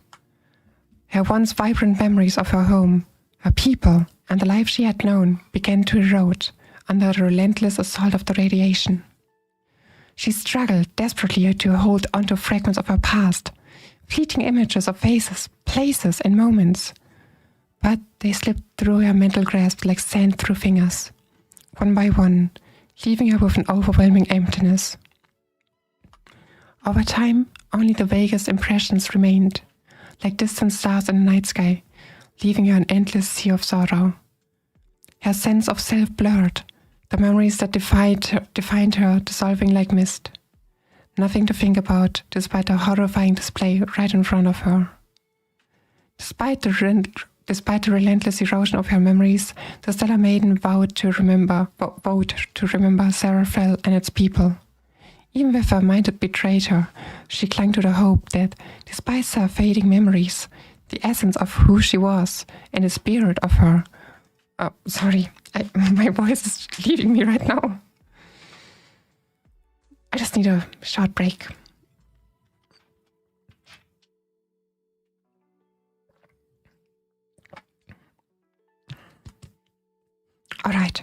Her once vibrant memories of her home, her people, and the life she had known began to erode under the relentless assault of the radiation. She struggled desperately to hold onto fragments of her past, fleeting images of faces, places, and moments. But they slipped through her mental grasp like sand through fingers, one by one, leaving her with an overwhelming emptiness. Over time, only the vaguest impressions remained, like distant stars in the night sky, leaving her an endless sea of sorrow. Her sense of self blurred, the memories that defined her dissolving like mist. Nothing to think about, despite the horrifying display right in front of her. Despite the relentless erosion of her memories, the Stellar Maiden vowed to remember Seraphel and its people. Even if her mind had betrayed her, she clung to the hope that, despite her fading memories, the essence of who she was and the spirit of her... Oh, sorry, my voice is leaving me right now. I just need a short break. All right.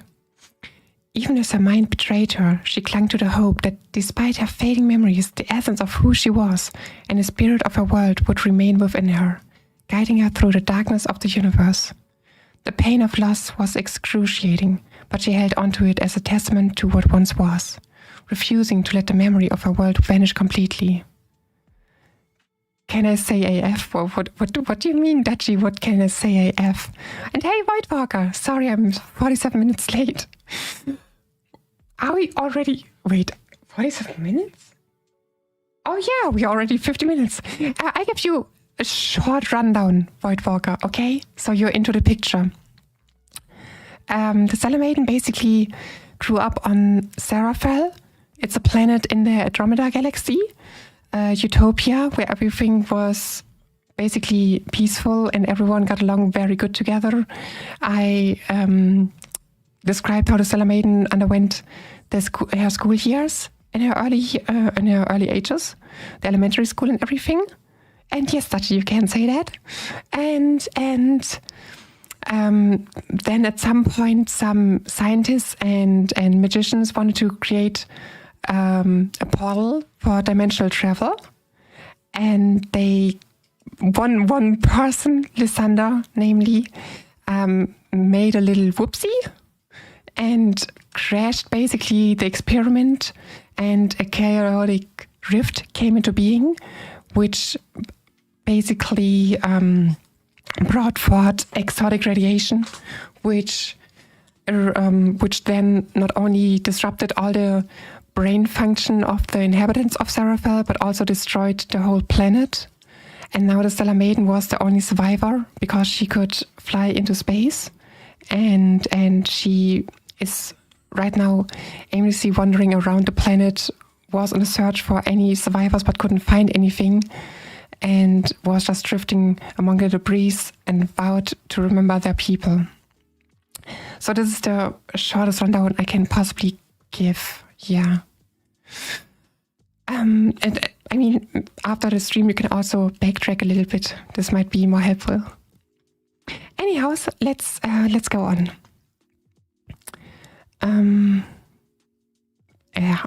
Even as her mind betrayed her, she clung to the hope that despite her fading memories, the essence of who she was and the spirit of her world would remain within her, guiding her through the darkness of the universe. The pain of loss was excruciating, but she held onto it as a testament to what once was, refusing to let the memory of her world vanish completely. Can I say AF? What do you mean, Dutchie? What can I say AF? And hey, White Walker, sorry I'm 47 minutes late. Are we already... Wait, 47 minutes? Oh yeah, we're already 50 minutes. I give you a short rundown, White Walker, okay? So you're into the picture. The Stellar Maiden basically grew up on Seraphel. It's a planet in the Andromeda galaxy, utopia, where everything was basically peaceful and everyone got along very good together. I described how the Stellar Maiden underwent her school years in her early ages, the elementary school and everything. And yes, that you can say that. And then at some point, some scientists and magicians wanted to create a portal for dimensional travel. And one person, Lysander, namely, made a little whoopsie and crashed basically the experiment, and a chaotic rift came into being, which basically brought forth exotic radiation, which then not only disrupted all the brain function of the inhabitants of Seraphel, but also destroyed the whole planet. And now the Stellar Maiden was the only survivor because she could fly into space, and she is right now aimlessly wandering around the planet, was on a search for any survivors but couldn't find anything, and was just drifting among the debris and vowed to remember their people. So this is the shortest rundown I can possibly give. Yeah. And I mean, after the stream, you can also backtrack a little bit. This might be more helpful. Anyhow, so let's go on. Yeah.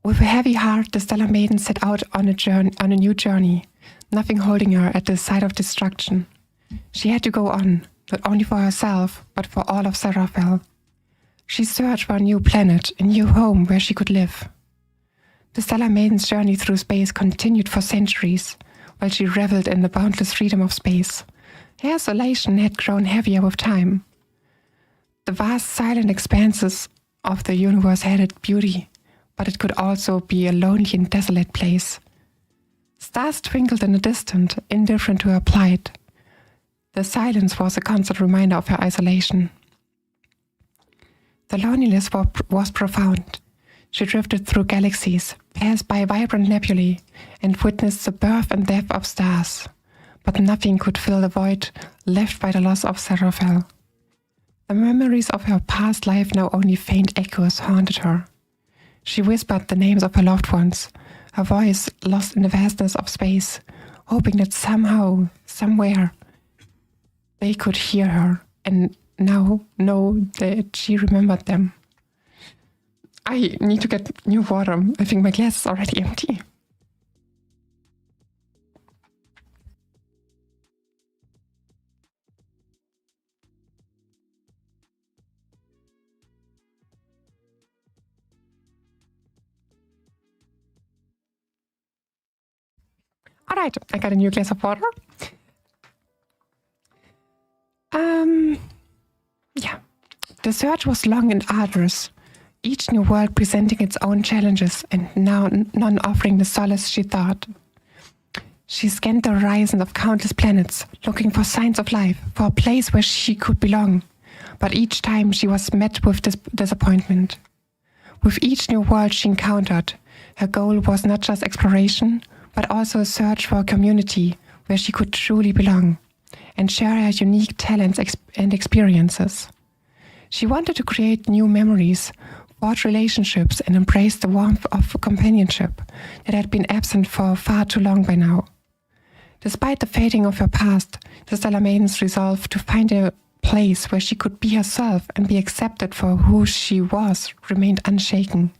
With a heavy heart, the Stellar Maiden set out on a new journey, nothing holding her at the side of destruction. She had to go on, not only for herself, but for all of Seraphel. She searched for a new planet, a new home where she could live. The Stellar Maiden's journey through space continued for centuries, while she reveled in the boundless freedom of space. Her isolation had grown heavier with time. The vast silent expanses of the universe had its beauty, but it could also be a lonely and desolate place. Stars twinkled in the distance, indifferent to her plight. The silence was a constant reminder of her isolation. The loneliness was profound. She drifted through galaxies, passed by vibrant nebulae, and witnessed the birth and death of stars. But nothing could fill the void left by the loss of Seraphel. The memories of her past life, now only faint echoes, haunted her. She whispered the names of her loved ones, her voice lost in the vastness of space, hoping that somehow, somewhere, they could hear her and now know that she remembered them. I need to get new water. I think my glass is already empty. All right, I got a new glass of water. Yeah, the search was long and arduous, each new world presenting its own challenges and now none offering the solace she thought. She scanned the horizon of countless planets, looking for signs of life, for a place where she could belong. But each time she was met with disappointment. With each new world she encountered, her goal was not just exploration, but also a search for a community where she could truly belong and share her unique talents and experiences. She wanted to create new memories, forge relationships, and embrace the warmth of companionship that had been absent for far too long by now. Despite the fading of her past, the Stellar Maiden's resolve to find a place where she could be herself and be accepted for who she was remained unshaken.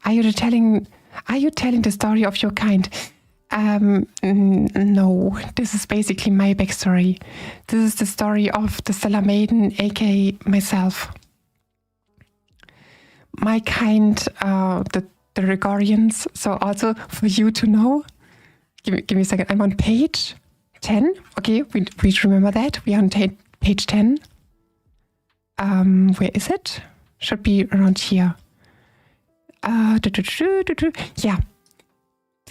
Are you telling the story of your kind? No, this is basically my backstory. This is the story of the Stellar Maiden, aka myself. My kind, the Gregorians, so also for you to know, give me a second, I'm on page 10, okay, we remember that, we're on page 10. Where is it? Should be around here. Yeah.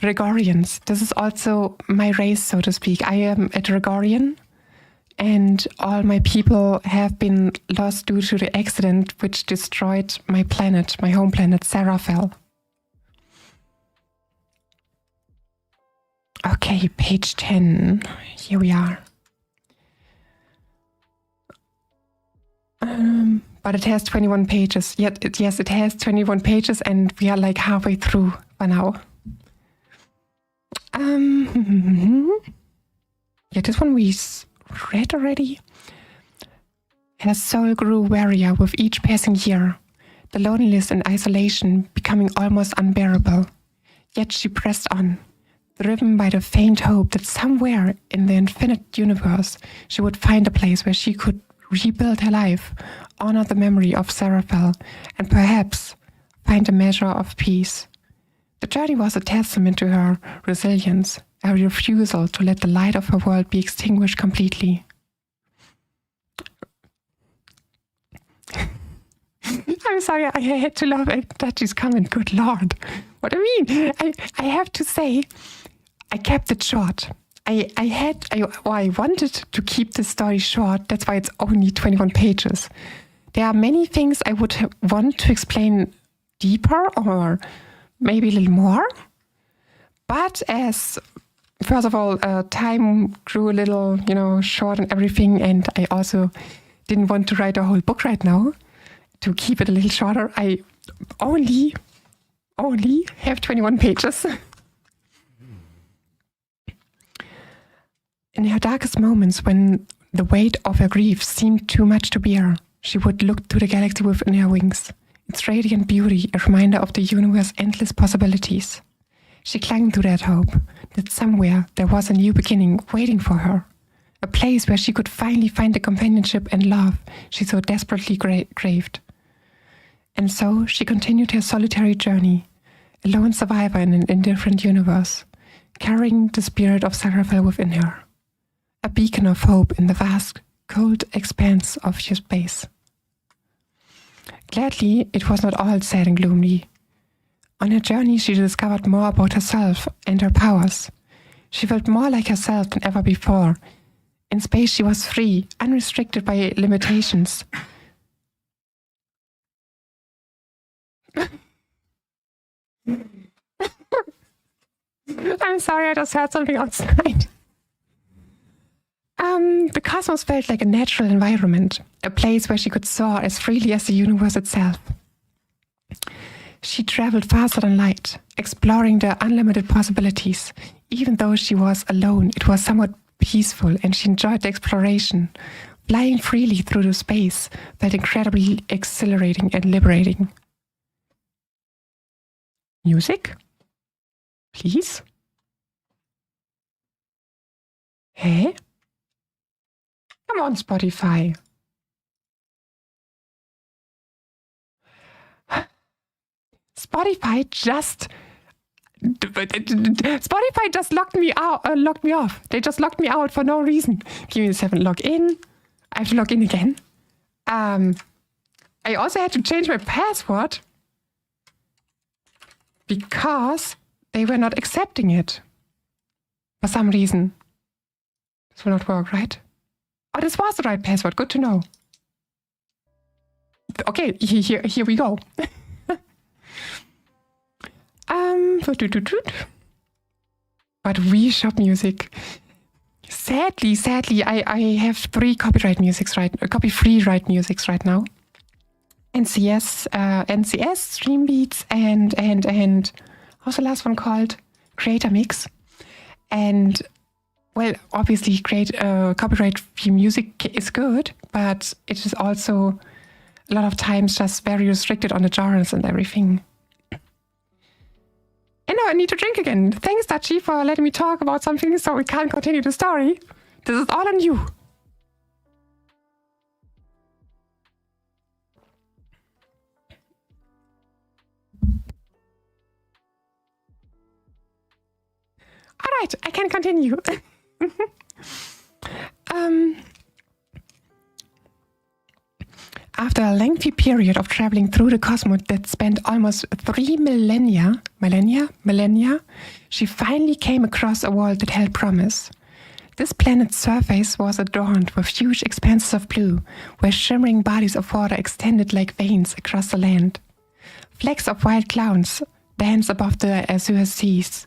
Gregorians. This is also my race, so to speak. I am a Gregorian, and all my people have been lost due to the accident which destroyed my planet, my home planet, Seraphel. Okay, page 10. Here we are. But it has 21 pages. Yes, it has 21 pages, and we are like halfway through by now. Yeah, this one we read already. Her soul grew wearier with each passing year, the loneliness and isolation becoming almost unbearable. Yet she pressed on, driven by the faint hope that somewhere in the infinite universe she would find a place where she could rebuild her life, honor the memory of Seraphel, and perhaps find a measure of peace. The journey was a testament to her resilience, a refusal to let the light of her world be extinguished completely. I'm sorry, I had to laugh at Dutchie's comment. Good Lord. What I mean, I have to say, I kept it short. I wanted to keep the story short. That's why it's only 21 pages. There are many things I would want to explain deeper or maybe a little more. But as, first of all, time grew a little, short and everything. And I also didn't want to write a whole book right now. To keep it a little shorter, I only have 21 pages. In her darkest moments, when the weight of her grief seemed too much to bear, she would look to the galaxy within her wings, its radiant beauty a reminder of the universe's endless possibilities. She clung to that hope, that somewhere there was a new beginning waiting for her, a place where she could finally find the companionship and love she so desperately craved. And so she continued her solitary journey, a lone survivor in an indifferent universe, carrying the spirit of Seraphel within her, a beacon of hope in the vast, cold expanse of space. Gladly, it was not all sad and gloomy. On her journey, she discovered more about herself and her powers. She felt more like herself than ever before. In space, she was free, unrestricted by limitations. I'm sorry, I just heard something outside. The cosmos felt like a natural environment, a place where she could soar as freely as the universe itself. She traveled faster than light, exploring the unlimited possibilities. Even though she was alone, it was somewhat peaceful, and she enjoyed the exploration. Flying freely through the space felt incredibly exhilarating and liberating. Music? Please? Hey? Come on, Spotify. Spotify just locked me out. Locked me off. They just locked me out for no reason. Give me a second. Log in. I have to log in again. I also had to change my password because they were not accepting it for some reason. This will not work, right? Oh, this was the right password. Good to know. Okay, here we go. But we shop music. Sadly, I have 3 copyright musics copy-free right musics right now. NCS, Streambeats, and what's the last one called? Creator Mix. And well, obviously, copyright-free music is good, but it is also a lot of times just very restricted on the genres and everything. And now I need to drink again. Thanks, Dachi, for letting me talk about something so we can continue the story. This is all on you. All right, I can continue. After a lengthy period of traveling through the cosmos that spanned almost 3 millennia, she finally came across a world that held promise. This planet's surface was adorned with huge expanses of blue, where shimmering bodies of water extended like veins across the land. Flecks of white clouds danced above the azure seas,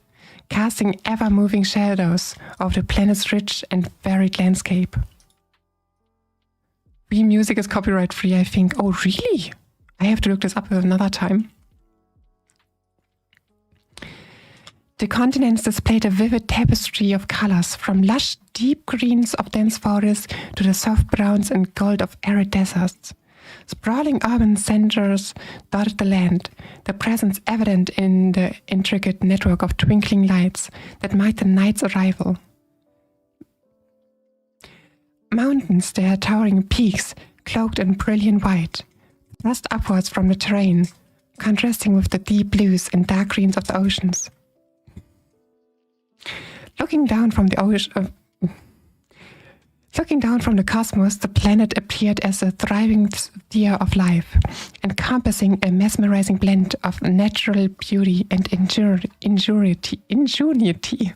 casting ever-moving shadows over the planet's rich and varied landscape. Wii music is copyright-free, I think. Oh, really? I have to look this up another time. The continents displayed a vivid tapestry of colors, from lush, deep greens of dense forests to the soft browns and gold of arid deserts. Sprawling urban centers dotted the land, their presence evident in the intricate network of twinkling lights that marked the night's arrival. Mountains, their towering peaks, cloaked in brilliant white, thrust upwards from the terrain, contrasting with the deep blues and dark greens of the oceans. Looking down from the cosmos, the planet appeared as a thriving sphere of life, encompassing a mesmerizing blend of natural beauty and ingenuity.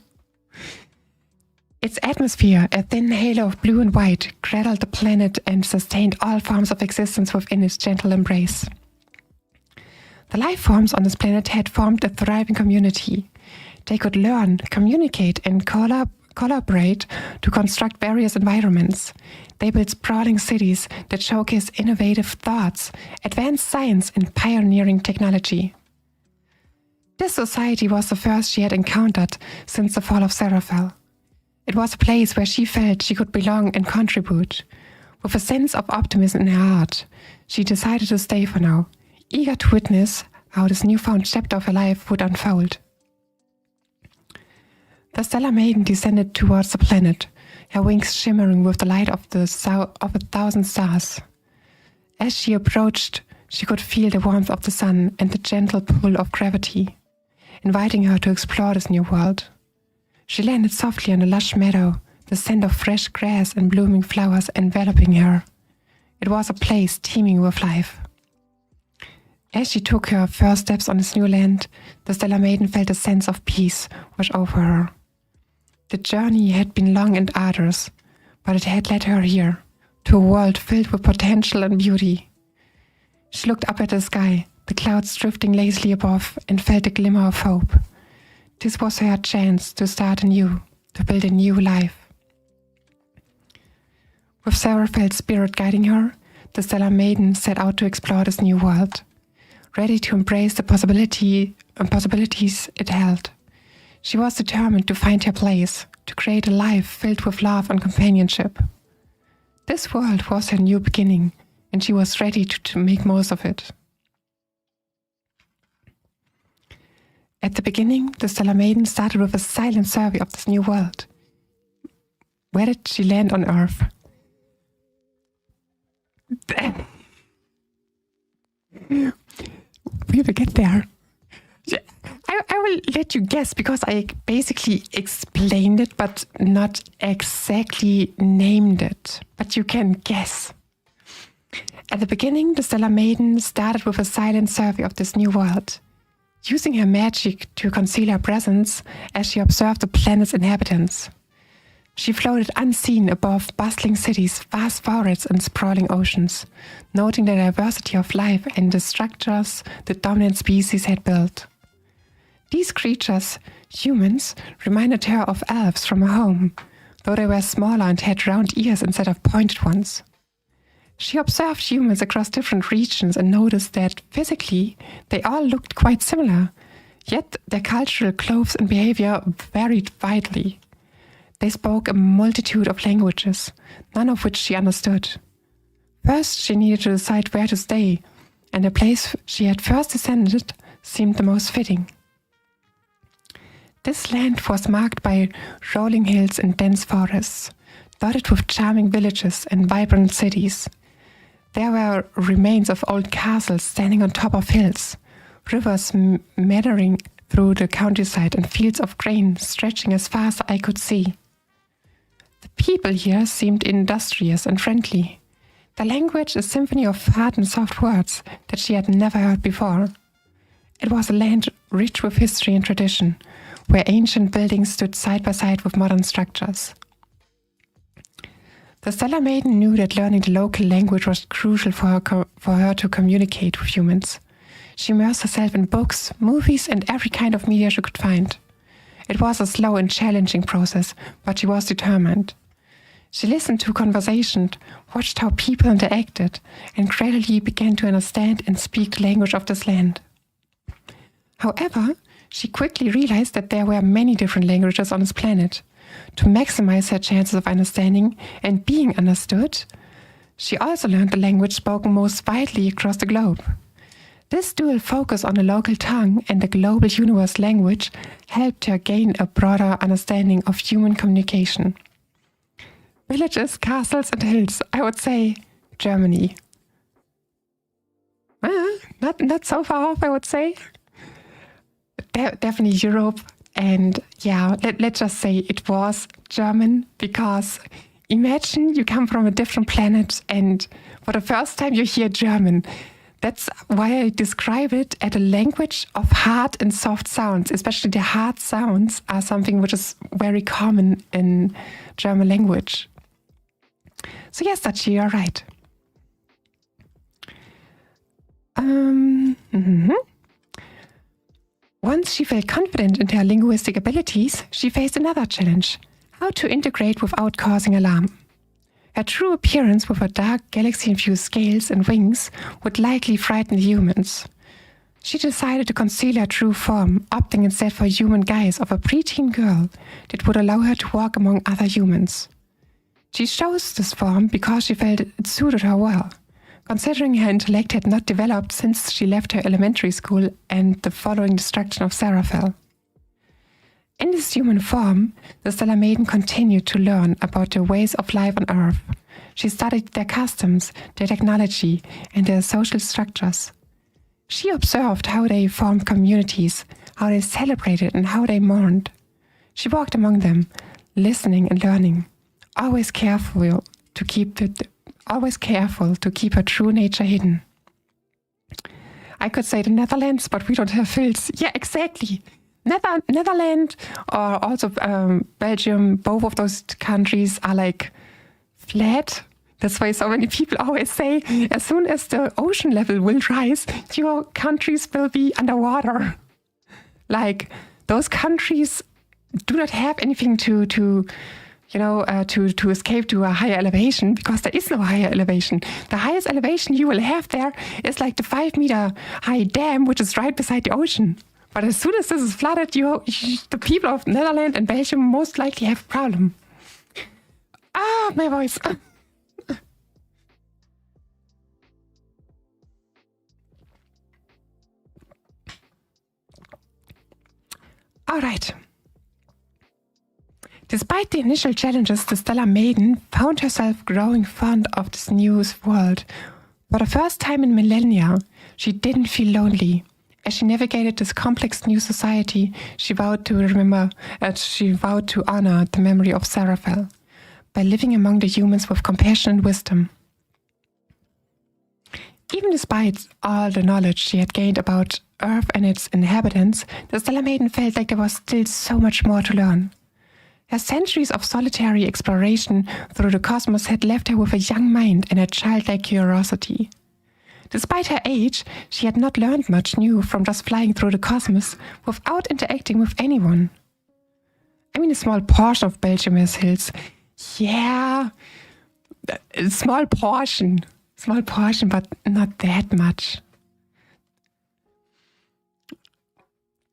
Its atmosphere, a thin halo of blue and white, cradled the planet and sustained all forms of existence within its gentle embrace. The life forms on this planet had formed a thriving community. They could learn, communicate, and collaborate to construct various environments. They built sprawling cities that showcased innovative thoughts, advanced science, and pioneering technology. This society was the first she had encountered since the fall of Seraphel. It was a place where she felt she could belong and contribute. With a sense of optimism in her heart, she decided to stay for now, eager to witness how this newfound chapter of her life would unfold. The stellar maiden descended towards the planet, her wings shimmering with the light of 1,000 stars. As she approached, she could feel the warmth of the sun and the gentle pull of gravity, inviting her to explore this new world. She landed softly on a lush meadow, the scent of fresh grass and blooming flowers enveloping her. It was a place teeming with life. As she took her first steps on this new land, the Stellar Maiden felt a sense of peace wash over her. The journey had been long and arduous, but it had led her here, to a world filled with potential and beauty. She looked up at the sky, the clouds drifting lazily above, and felt a glimmer of hope. This was her chance to start anew, to build a new life. With Seraphel's spirit guiding her, the Stellar Maiden set out to explore this new world, ready to embrace the possibilities it held. She was determined to find her place, to create a life filled with love and companionship. This world was her new beginning, and she was ready to make most of it. At the beginning, the Stellar Maiden started with a silent survey of this new world. Where did she land on Earth? We will get there. I will let you guess because I basically explained it, but not exactly named it. But you can guess. At the beginning, the Stellar Maiden started with a silent survey of this new world, using her magic to conceal her presence as she observed the planet's inhabitants. She floated unseen above bustling cities, vast forests, and sprawling oceans, noting the diversity of life and the structures the dominant species had built. These creatures, humans, reminded her of elves from her home, though they were smaller and had round ears instead of pointed ones. She observed humans across different regions and noticed that physically they all looked quite similar, yet their cultural clothes and behavior varied widely. They spoke a multitude of languages, none of which she understood. First, she needed to decide where to stay, and the place she had first descended seemed the most fitting. This land was marked by rolling hills and dense forests, dotted with charming villages and vibrant cities. There were remains of old castles standing on top of hills, rivers meandering through the countryside, and fields of grain stretching as far as the eye could see. The people here seemed industrious and friendly. The language a symphony of hard and soft words that she had never heard before. It was a land rich with history and tradition, where ancient buildings stood side by side with modern structures. The Stellar Maiden knew that learning the local language was crucial for her to communicate with humans. She immersed herself in books, movies, and every kind of media she could find. It was a slow and challenging process, but she was determined. She listened to conversations, watched how people interacted, and gradually began to understand and speak the language of this land. However, she quickly realized that there were many different languages on this planet. To maximize her chances of understanding and being understood, she also learned the language spoken most widely across the globe. This dual focus on the local tongue and the global universe language helped her gain a broader understanding of human communication. Villages, castles, and hills, I would say Germany. Not so far off, I would say. Definitely Europe. And yeah, let's just say it was German, because imagine you come from a different planet and for the first time you hear German. That's why I describe it as a language of hard and soft sounds. Especially the hard sounds are something which is very common in German language. So yes, Dachi, you're right. Once she felt confident in her linguistic abilities, she faced another challenge: how to integrate without causing alarm. Her true appearance with her dark galaxy-infused scales and wings would likely frighten the humans. She decided to conceal her true form, opting instead for a human guise of a preteen girl that would allow her to walk among other humans. She chose this form because she felt it suited her well, considering her intellect had not developed since she left her elementary school and the following destruction of Seraphel. In this human form, the Stellar Maiden continued to learn about the ways of life on Earth. She studied their customs, their technology, and their social structures. She observed how they formed communities, how they celebrated, and how they mourned. She walked among them, listening and learning, always careful to keep her true nature hidden. I could say the Netherlands, but we don't have fields. Yeah, exactly. Netherlands or also Belgium, both of those countries are like flat. That's why so many people always say, as soon as the ocean level will rise, your countries will be underwater. Like, those countries do not have anything to escape to a higher elevation, because there is no higher elevation. The highest elevation you will have there is like the 5-meter high dam, which is right beside the ocean. But as soon as this is flooded, the people of Netherlands and Belgium most likely have a problem. My voice. All right. Despite the initial challenges, the stellar Maiden found herself growing fond of this new world. For the first time in millennia, she didn't feel lonely. As she navigated this complex new society, she vowed to honor the memory of Seraphel by living among the humans with compassion and wisdom. Even despite all the knowledge she had gained about Earth and its inhabitants, the stellar Maiden felt like there was still so much more to learn. Her centuries of solitary exploration through the cosmos had left her with a young mind and a childlike curiosity. Despite her age, she had not learned much new from just flying through the cosmos without interacting with anyone. I mean, a small portion of Belgium has hills. Yeah, a small portion, but not that much.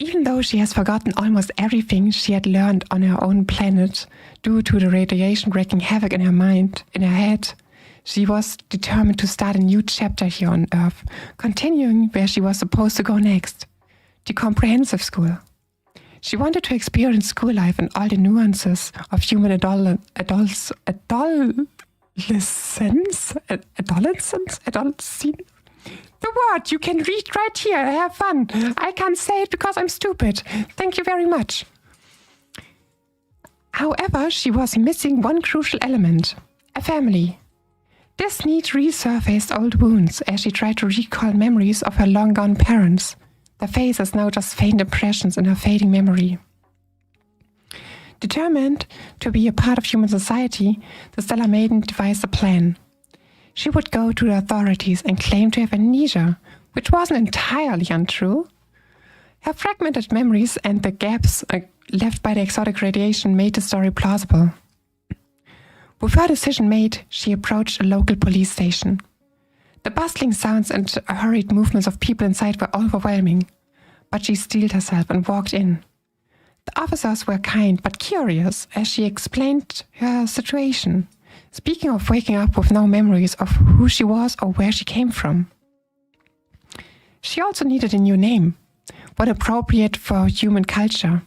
Even though she has forgotten almost everything she had learned on her own planet due to the radiation wreaking havoc in her head, she was determined to start a new chapter here on Earth, continuing where she was supposed to go next, the comprehensive school. She wanted to experience school life and all the nuances of human adolescence. The word you can read right here. Have fun. I can't say it because I'm stupid. Thank you very much. However, she was missing one crucial element: a family. This need resurfaced old wounds as she tried to recall memories of her long-gone parents. Their faces now just faint impressions in her fading memory. Determined to be a part of human society, the stellar Maiden devised a plan. She would go to the authorities and claim to have amnesia, which wasn't entirely untrue. Her fragmented memories and the gaps left by the exotic radiation made the story plausible. With her decision made, she approached a local police station. The bustling sounds and hurried movements of people inside were overwhelming, but she steeled herself and walked in. The officers were kind but curious as she explained her situation, speaking of waking up with no memories of who she was or where she came from. She also needed a new name, one appropriate for human culture.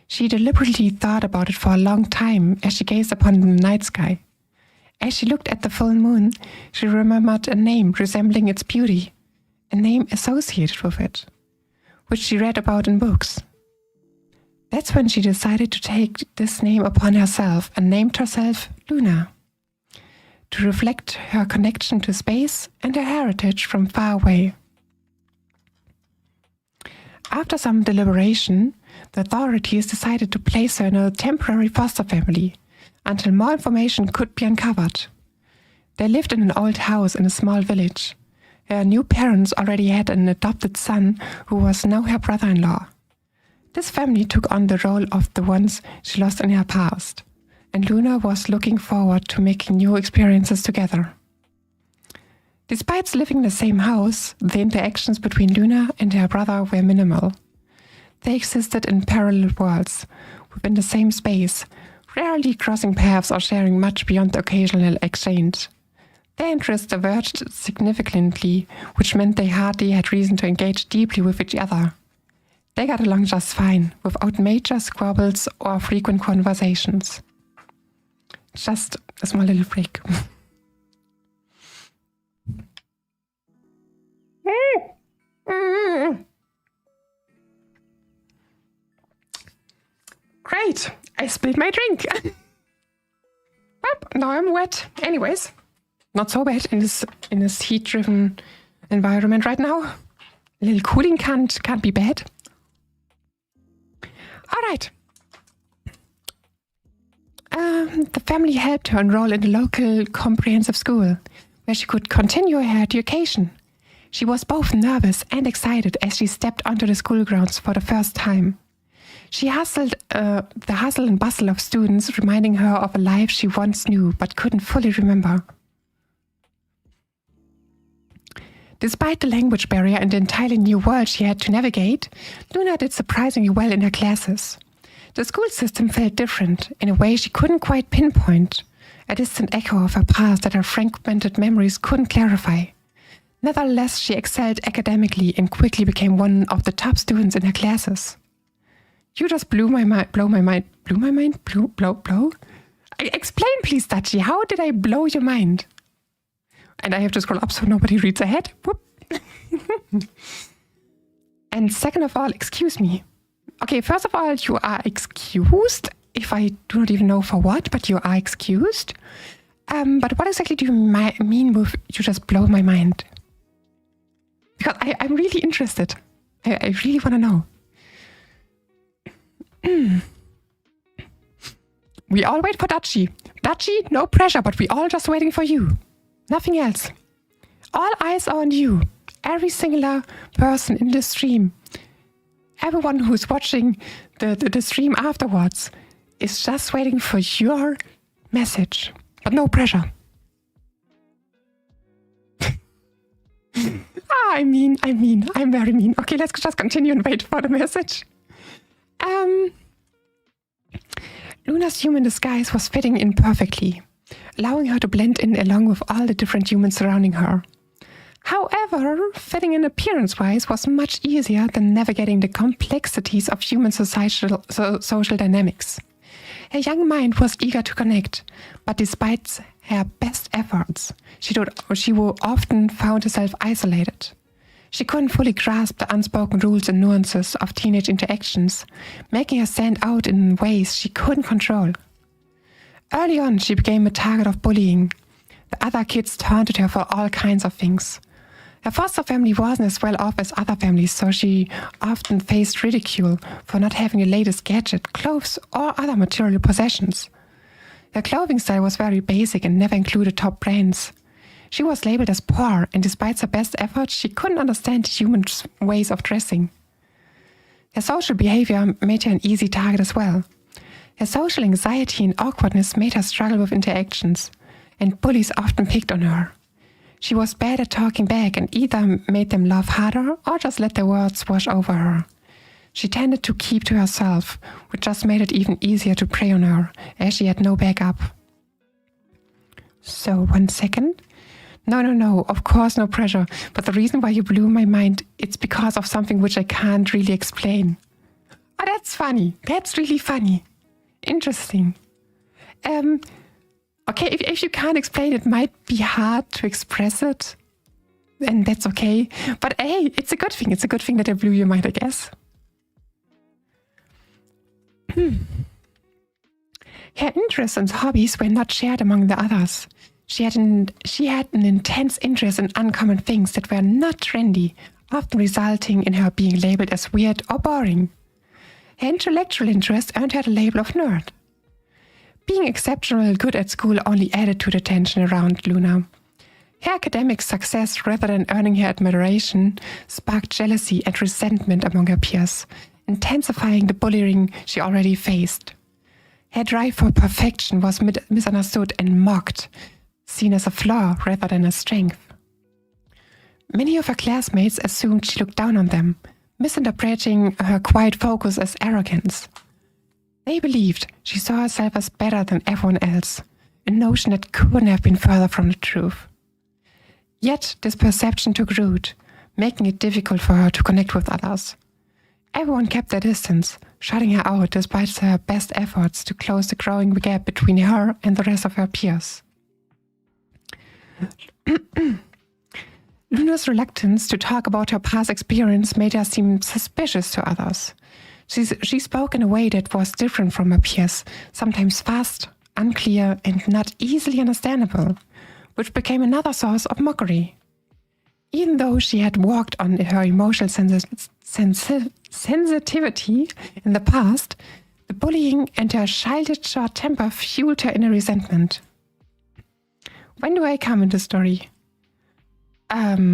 She deliberately thought about it for a long time as she gazed upon the night sky. As she looked at the full moon, she remembered a name resembling its beauty, a name associated with it, which she read about in books. That's when she decided to take this name upon herself and named herself Luna, to reflect her connection to space and her heritage from far away. After some deliberation, the authorities decided to place her in a temporary foster family until more information could be uncovered. They lived in an old house in a small village. Her new parents already had an adopted son who was now her brother-in-law. This family took on the role of the ones she lost in her past, and Luna was looking forward to making new experiences together. Despite living in the same house, the interactions between Luna and her brother were minimal. They existed in parallel worlds, within the same space, rarely crossing paths or sharing much beyond the occasional exchange. Their interests diverged significantly, which meant they hardly had reason to engage deeply with each other. They got along just fine, without major squabbles or frequent conversations. Just a small little break. Great, I spilled my drink. Well, now I'm wet. Anyways, not so wet in this heat-driven environment right now. A little cooling can't be bad. All right. The family helped her enroll in a local comprehensive school where she could continue her education. She was both nervous and excited as she stepped onto the school grounds for the first time. She hustled the hustle and bustle of students, reminding her of a life she once knew but couldn't fully remember. Despite the language barrier and the entirely new world she had to navigate, Luna did surprisingly well in her classes. The school system felt different in a way she couldn't quite pinpoint, a distant echo of her past that her fragmented memories couldn't clarify. Nevertheless, she excelled academically and quickly became one of the top students in her classes. You just blew my mind. Explain, please, Dachi. How did I blow your mind? And I have to scroll up so nobody reads ahead. Whoop. And second of all, excuse me. Okay, first of all, you are excused. If I do not even know for what, but you are excused. But what exactly do you mean with you just blow my mind? Because I'm really interested. I really want to know. We all wait for Dachi. Dachi, no pressure, but we all just waiting for you. Nothing else. All eyes are on you. Every singular person in the stream. Everyone who's watching the stream afterwards is just waiting for your message. But no pressure. I'm very mean. Okay, let's just continue and wait for the message. Luna's human disguise was fitting in perfectly, allowing her to blend in along with all the different humans surrounding her. However, fitting in appearance-wise was much easier than navigating the complexities of human social dynamics. Her young mind was eager to connect, but despite her best efforts, she often found herself isolated. She couldn't fully grasp the unspoken rules and nuances of teenage interactions, making her stand out in ways she couldn't control. Early on, she became a target of bullying. The other kids taunted her for all kinds of things. Her foster family wasn't as well off as other families, so she often faced ridicule for not having the latest gadget, clothes, or other material possessions. Her clothing style was very basic and never included top brands. She was labeled as poor, and despite her best efforts, she couldn't understand human ways of dressing. Her social behavior made her an easy target as well. Her social anxiety and awkwardness made her struggle with interactions, and bullies often picked on her. She was bad at talking back and either made them laugh harder or just let their words wash over her. She tended to keep to herself, which just made it even easier to prey on her, as she had no backup. So, 1 second. No, of course no pressure. But the reason why you blew my mind, it's because of something which I can't really explain. Oh, that's funny. That's really funny. Interesting. Okay, if you can't explain it, might be hard to express it. And that's okay. But hey, it's a good thing. It's a good thing that I blew your mind, I guess. Her interests and hobbies were not shared among the others. She had an intense interest in uncommon things that were not trendy, often resulting in her being labeled as weird or boring. Her intellectual interest earned her the label of nerd. Being exceptionally good at school only added to the tension around Luna. Her academic success, rather than earning her admiration, sparked jealousy and resentment among her peers, intensifying the bullying she already faced. Her drive for perfection was misunderstood and mocked, seen as a flaw rather than a strength. Many of her classmates assumed she looked down on them, misinterpreting her quiet focus as arrogance. They believed she saw herself as better than everyone else, a notion that couldn't have been further from the truth. Yet this perception took root, making it difficult for her to connect with others. Everyone kept their distance, shutting her out despite her best efforts to close the growing gap between her and the rest of her peers. Luna's reluctance to talk about her past experience made her seem suspicious to others. She spoke in a way that was different from her peers, sometimes fast, unclear, and not easily understandable, which became another source of mockery. Even though she had worked on her emotional sensitivity in the past, the bullying and her childish short temper fueled her inner resentment. When do I come into the story? What?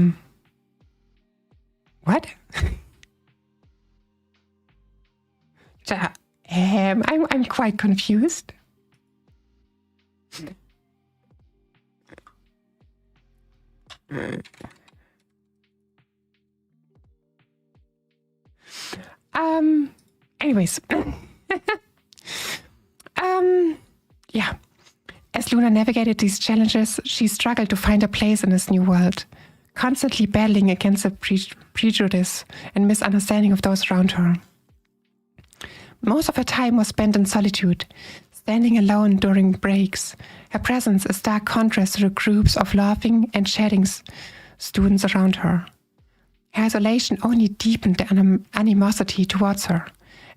I'm quite confused. Anyways. Yeah. As Luna navigated these challenges, she struggled to find a place in this new world, constantly battling against the prejudice and misunderstanding of those around her. Most of her time was spent in solitude, standing alone during breaks, her presence a stark contrast to the groups of laughing and chatting students around her. Her isolation only deepened the animosity towards her,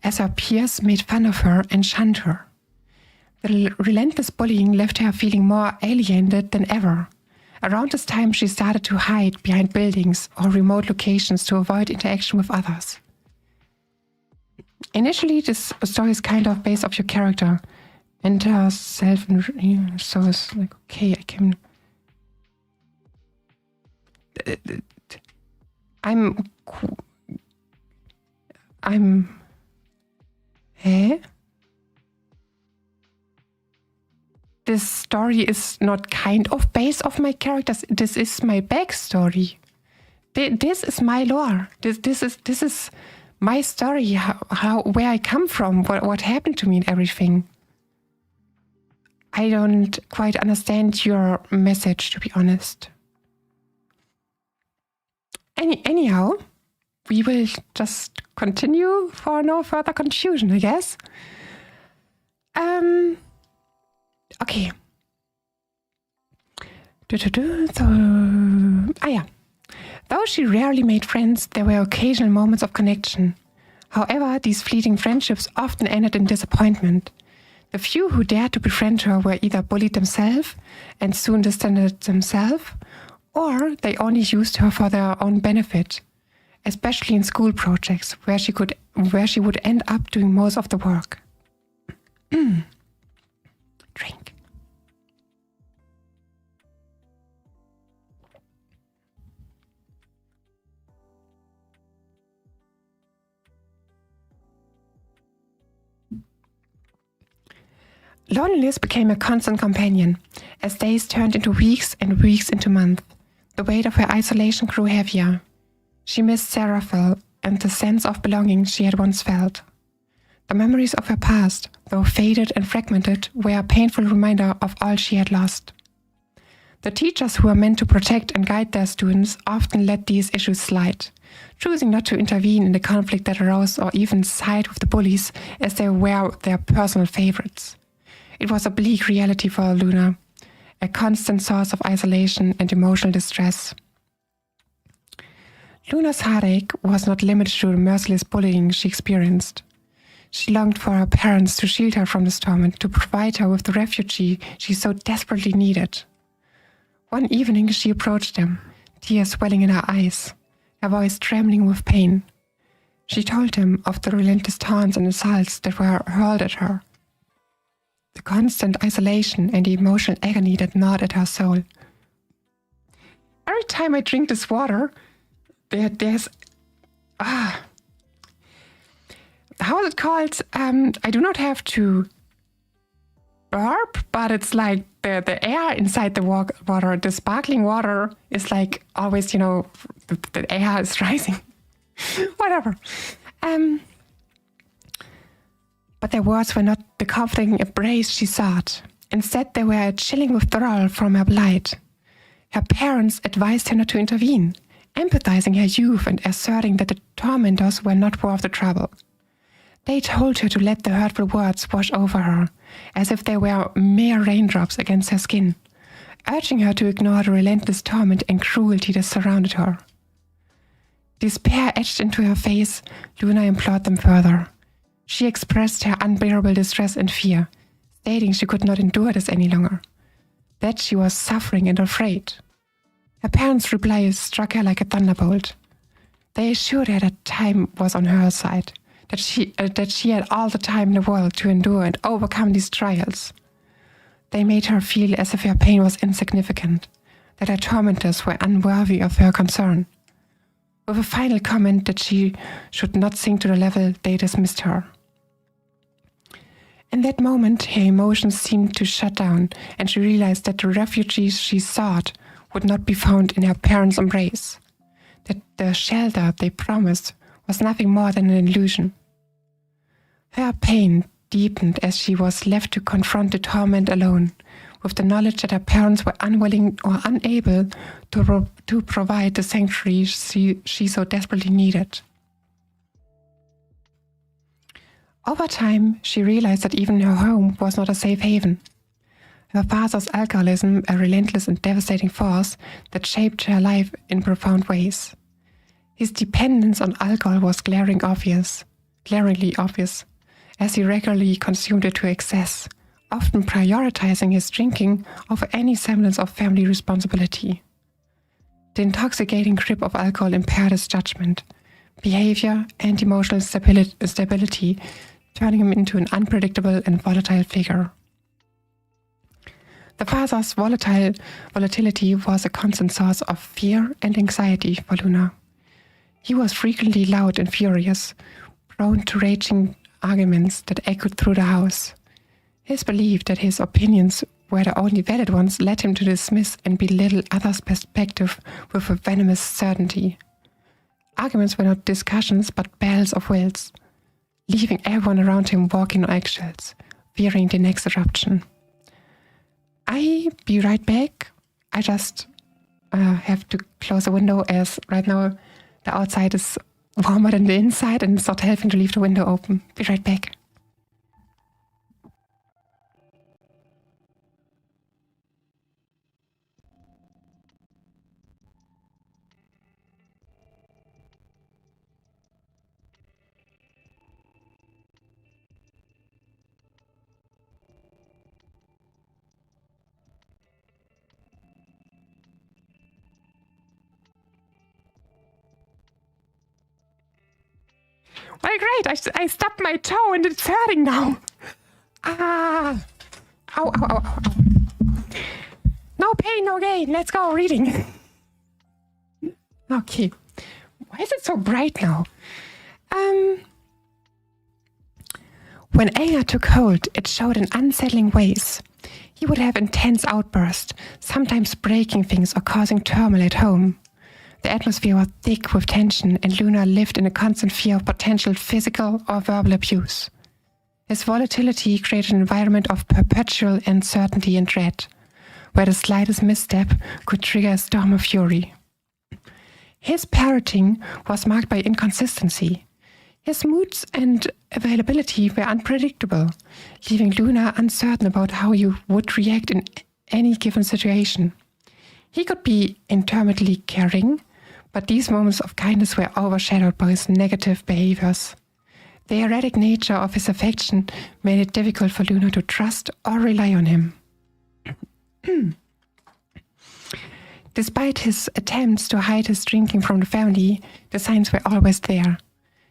as her peers made fun of her and shunned her. The relentless bullying left her feeling more alienated than ever. Around this time, she started to hide behind buildings or remote locations to avoid interaction with others. Initially, this story is kind of based off your character and herself, so it's like, okay, I can... This story is not kind of based off my characters. This is my backstory. This is my lore. This is my story. Where I come from. What happened to me and everything. I don't quite understand your message, to be honest. Anyhow, we will just continue for no further confusion, I guess. Okay. Though she rarely made friends, there were occasional moments of connection. However, these fleeting friendships often ended in disappointment. The few who dared to befriend her were either bullied themselves and soon distanced themselves, or they only used her for their own benefit, especially in school projects where she would end up doing most of the work. Drink. Loneliness became a constant companion, as days turned into weeks and weeks into months. The weight of her isolation grew heavier. She missed Seraphil and the sense of belonging she had once felt. The memories of her past, though faded and fragmented, were a painful reminder of all she had lost. The teachers who were meant to protect and guide their students often let these issues slide, choosing not to intervene in the conflict that arose or even side with the bullies as they were their personal favorites. It was a bleak reality for Luna, a constant source of isolation and emotional distress. Luna's heartache was not limited to the merciless bullying she experienced. She longed for her parents to shield her from this torment, to provide her with the refuge she so desperately needed. One evening she approached them, tears welling in her eyes, her voice trembling with pain. She told them of the relentless taunts and insults that were hurled at her, the constant isolation and the emotional agony that gnawed at her soul. Every time I drink this water, there's... how is it called? I do not have to burp, but it's like the air inside the water, the sparkling water is like always, the air is rising. Whatever. But their words were not the comforting embrace she sought. Instead, they were a chilling withdrawal from her plight. Her parents advised her not to intervene, empathizing her youth and asserting that the tormentors were not worth the trouble. They told her to let the hurtful words wash over her, as if they were mere raindrops against her skin, urging her to ignore the relentless torment and cruelty that surrounded her. Despair etched into her face, Luna implored them further. She expressed her unbearable distress and fear, stating she could not endure this any longer, that she was suffering and afraid. Her parents' reply struck her like a thunderbolt. They assured her that time was on her side, that she had all the time in the world to endure and overcome these trials. They made her feel as if her pain was insignificant, that her tormentors were unworthy of her concern. With a final comment that she should not sink to the level, they dismissed her. In that moment, her emotions seemed to shut down, and she realized that the refugees she sought would not be found in her parents' embrace, that the shelter they promised was nothing more than an illusion. Her pain deepened as she was left to confront the torment alone, with the knowledge that her parents were unwilling or unable to provide the sanctuary she so desperately needed. Over time, she realized that even her home was not a safe haven. Her father's alcoholism, a relentless and devastating force that shaped her life in profound ways. His dependence on alcohol was glaringly obvious, as he regularly consumed it to excess, often prioritizing his drinking over any semblance of family responsibility. The intoxicating grip of alcohol impaired his judgment, behavior, and emotional stability, turning him into an unpredictable and volatile figure. The father's volatility was a constant source of fear and anxiety for Luna. He was frequently loud and furious, prone to raging arguments that echoed through the house. His belief that his opinions were the only valid ones led him to dismiss and belittle others' perspective with a venomous certainty. Arguments were not discussions but battles of wills, leaving everyone around him walking on eggshells, fearing the next eruption. I'll be right back. I just have to close the window as right now the outside is warmer than the inside and it's not helping to leave the window open. Be right back. Well, great. I stubbed my toe and it's hurting now. Ah. Ow, ow, ow, ow. No pain, no gain. Let's go reading. Okay. Why is it so bright now? When anger took hold, it showed in unsettling ways. He would have intense outbursts, sometimes breaking things or causing turmoil at home. The atmosphere was thick with tension, and Luna lived in a constant fear of potential physical or verbal abuse. His volatility created an environment of perpetual uncertainty and dread, where the slightest misstep could trigger a storm of fury. His parenting was marked by inconsistency. His moods and availability were unpredictable, leaving Luna uncertain about how he would react in any given situation. He could be intermittently caring, but these moments of kindness were overshadowed by his negative behaviors. The erratic nature of his affection made it difficult for Luna to trust or rely on him. Despite his attempts to hide his drinking from the family, the signs were always there.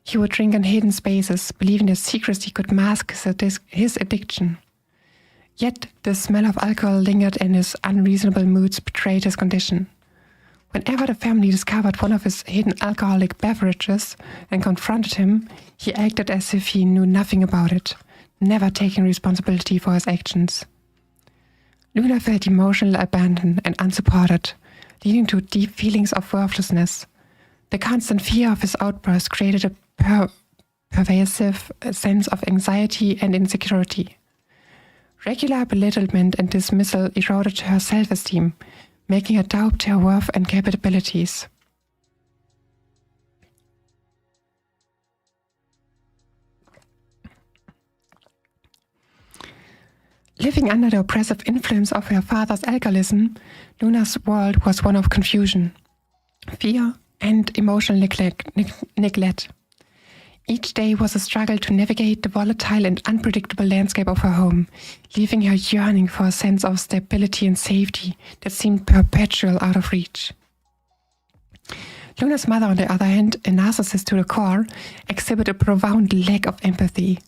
He would drink in hidden spaces, believing that secrecy could mask his addiction. Yet the smell of alcohol lingered and his unreasonable moods betrayed his condition. Whenever the family discovered one of his hidden alcoholic beverages and confronted him, he acted as if he knew nothing about it, never taking responsibility for his actions. Luna felt emotional abandoned and unsupported, leading to deep feelings of worthlessness. The constant fear of his outbursts created a pervasive sense of anxiety and insecurity. Regular belittlement and dismissal eroded her self-esteem, making her doubt her worth and capabilities. Living under the oppressive influence of her father's alcoholism, Luna's world was one of confusion, fear, and emotional neglect. Each day was a struggle to navigate the volatile and unpredictable landscape of her home, leaving her yearning for a sense of stability and safety that seemed perpetual out of reach. Luna's mother, on the other hand, a narcissist to the core, exhibited a profound lack of empathy.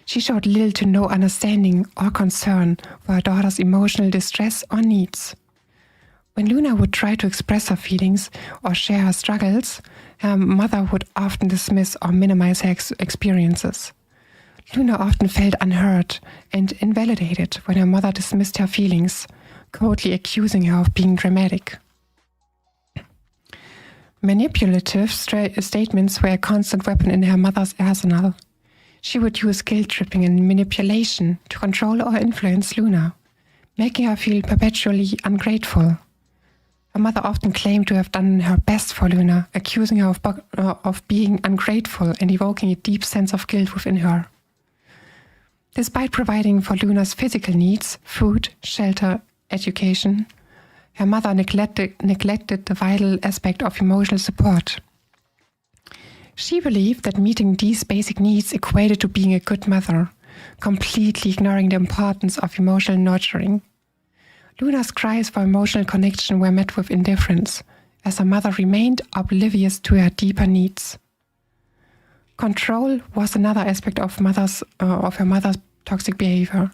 She showed little to no understanding or concern for her daughter's emotional distress or needs. When Luna would try to express her feelings or share her struggles, her mother would often dismiss or minimize her experiences. Luna often felt unheard and invalidated when her mother dismissed her feelings, coldly accusing her of being dramatic. Manipulative statements were a constant weapon in her mother's arsenal. She would use guilt-tripping and manipulation to control or influence Luna, making her feel perpetually ungrateful. Her mother often claimed to have done her best for Luna, accusing her of being ungrateful and evoking a deep sense of guilt within her. Despite providing for Luna's physical needs, food, shelter, education, her mother neglected the vital aspect of emotional support. She believed that meeting these basic needs equated to being a good mother, completely ignoring the importance of emotional nurturing. Luna's cries for emotional connection were met with indifference, as her mother remained oblivious to her deeper needs. Control was another aspect of her mother's toxic behavior.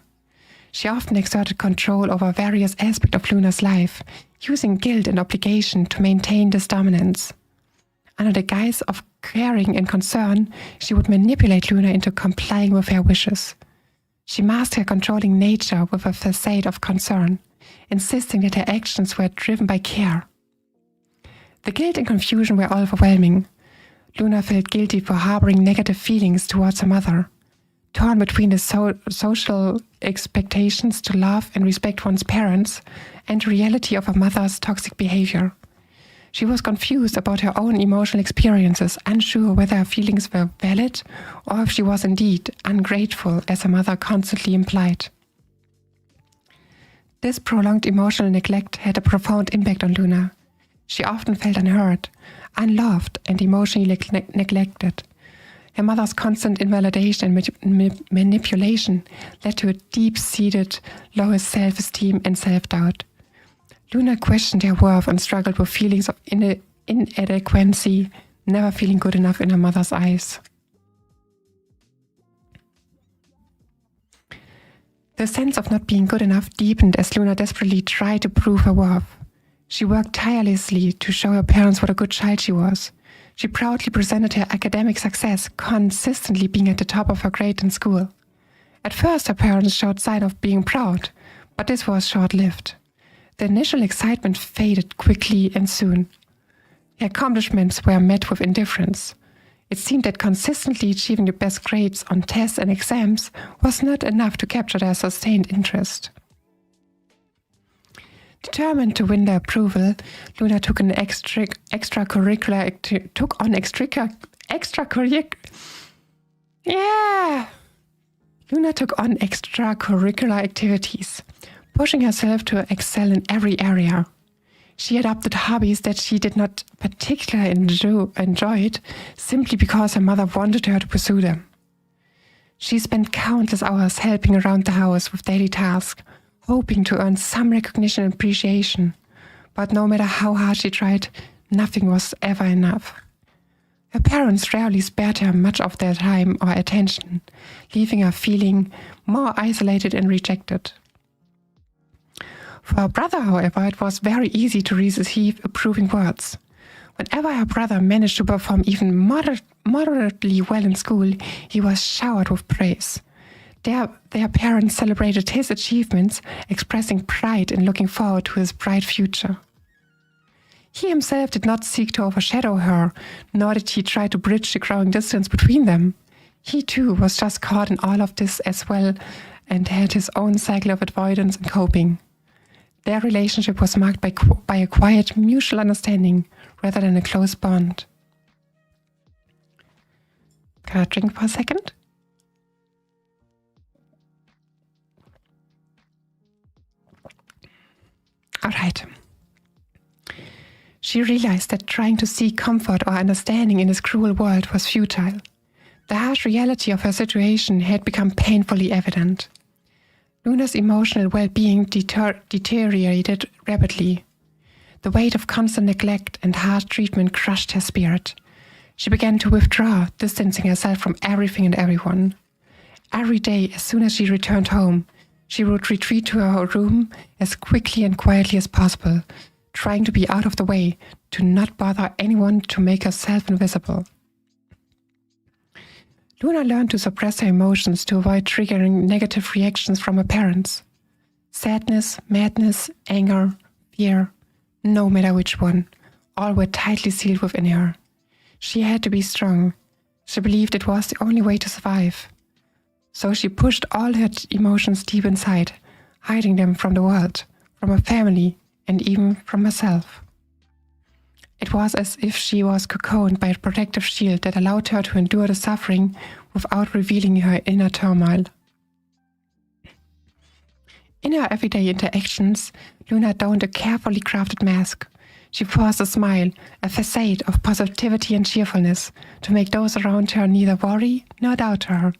She often exerted control over various aspects of Luna's life, using guilt and obligation to maintain this dominance. Under the guise of caring and concern, she would manipulate Luna into complying with her wishes. She masked her controlling nature with a facade of concern, insisting that her actions were driven by care. The guilt and confusion were overwhelming. Luna felt guilty for harboring negative feelings towards her mother, torn between the social expectations to love and respect one's parents and the reality of her mother's toxic behavior. She was confused about her own emotional experiences, unsure whether her feelings were valid or if she was indeed ungrateful, as her mother constantly implied. This prolonged emotional neglect had a profound impact on Luna. She often felt unheard, unloved, and emotionally neglected. Her mother's constant invalidation and manipulation led to a deep-seated low self-esteem and self-doubt. Luna questioned her worth and struggled with feelings of inadequacy, never feeling good enough in her mother's eyes. The sense of not being good enough deepened as Luna desperately tried to prove her worth. She worked tirelessly to show her parents what a good child she was. She proudly presented her academic success, consistently being at the top of her grade in school. At first, her parents showed signs of being proud, but this was short-lived. The initial excitement faded quickly and soon. Her accomplishments were met with indifference. It seemed that consistently achieving the best grades on tests and exams was not enough to capture their sustained interest. Determined to win their approval, Luna took on extracurricular activities, pushing herself to excel in every area. She adopted hobbies that she did not particularly enjoy simply because her mother wanted her to pursue them. She spent countless hours helping around the house with daily tasks, hoping to earn some recognition and appreciation. But no matter how hard she tried, nothing was ever enough. Her parents rarely spared her much of their time or attention, leaving her feeling more isolated and rejected. For her brother, however, it was very easy to receive approving words. Whenever her brother managed to perform even moderately well in school, he was showered with praise. Their parents celebrated his achievements, expressing pride and looking forward to his bright future. He himself did not seek to overshadow her, nor did he try to bridge the growing distance between them. He too was just caught in all of this as well and had his own cycle of avoidance and coping. Their relationship was marked by a quiet mutual understanding rather than a close bond. Can I drink for a second? All right. She realized that trying to seek comfort or understanding in this cruel world was futile. The harsh reality of her situation had become painfully evident. Luna's emotional well-being deteriorated rapidly. The weight of constant neglect and harsh treatment crushed her spirit. She began to withdraw, distancing herself from everything and everyone. Every day, as soon as she returned home, she would retreat to her room as quickly and quietly as possible, trying to be out of the way, to not bother anyone, to make herself invisible. Luna learned to suppress her emotions to avoid triggering negative reactions from her parents. Sadness, madness, anger, fear, no matter which one, all were tightly sealed within her. She had to be strong. She believed it was the only way to survive. So she pushed all her emotions deep inside, hiding them from the world, from her family, and even from herself. It was as if she was cocooned by a protective shield that allowed her to endure the suffering without revealing her inner turmoil. In her everyday interactions, Luna donned a carefully crafted mask. She forced a smile, a facade of positivity and cheerfulness, to make those around her neither worry nor doubt her.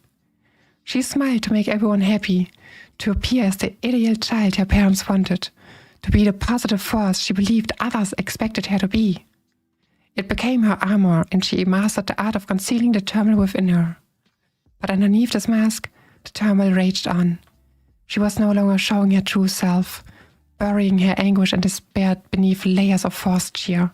She smiled to make everyone happy, to appear as the ideal child her parents wanted, to be the positive force she believed others expected her to be. It became her armor, and she mastered the art of concealing the turmoil within her. But underneath this mask, the turmoil raged on. She was no longer showing her true self, burying her anguish and despair beneath layers of forced cheer.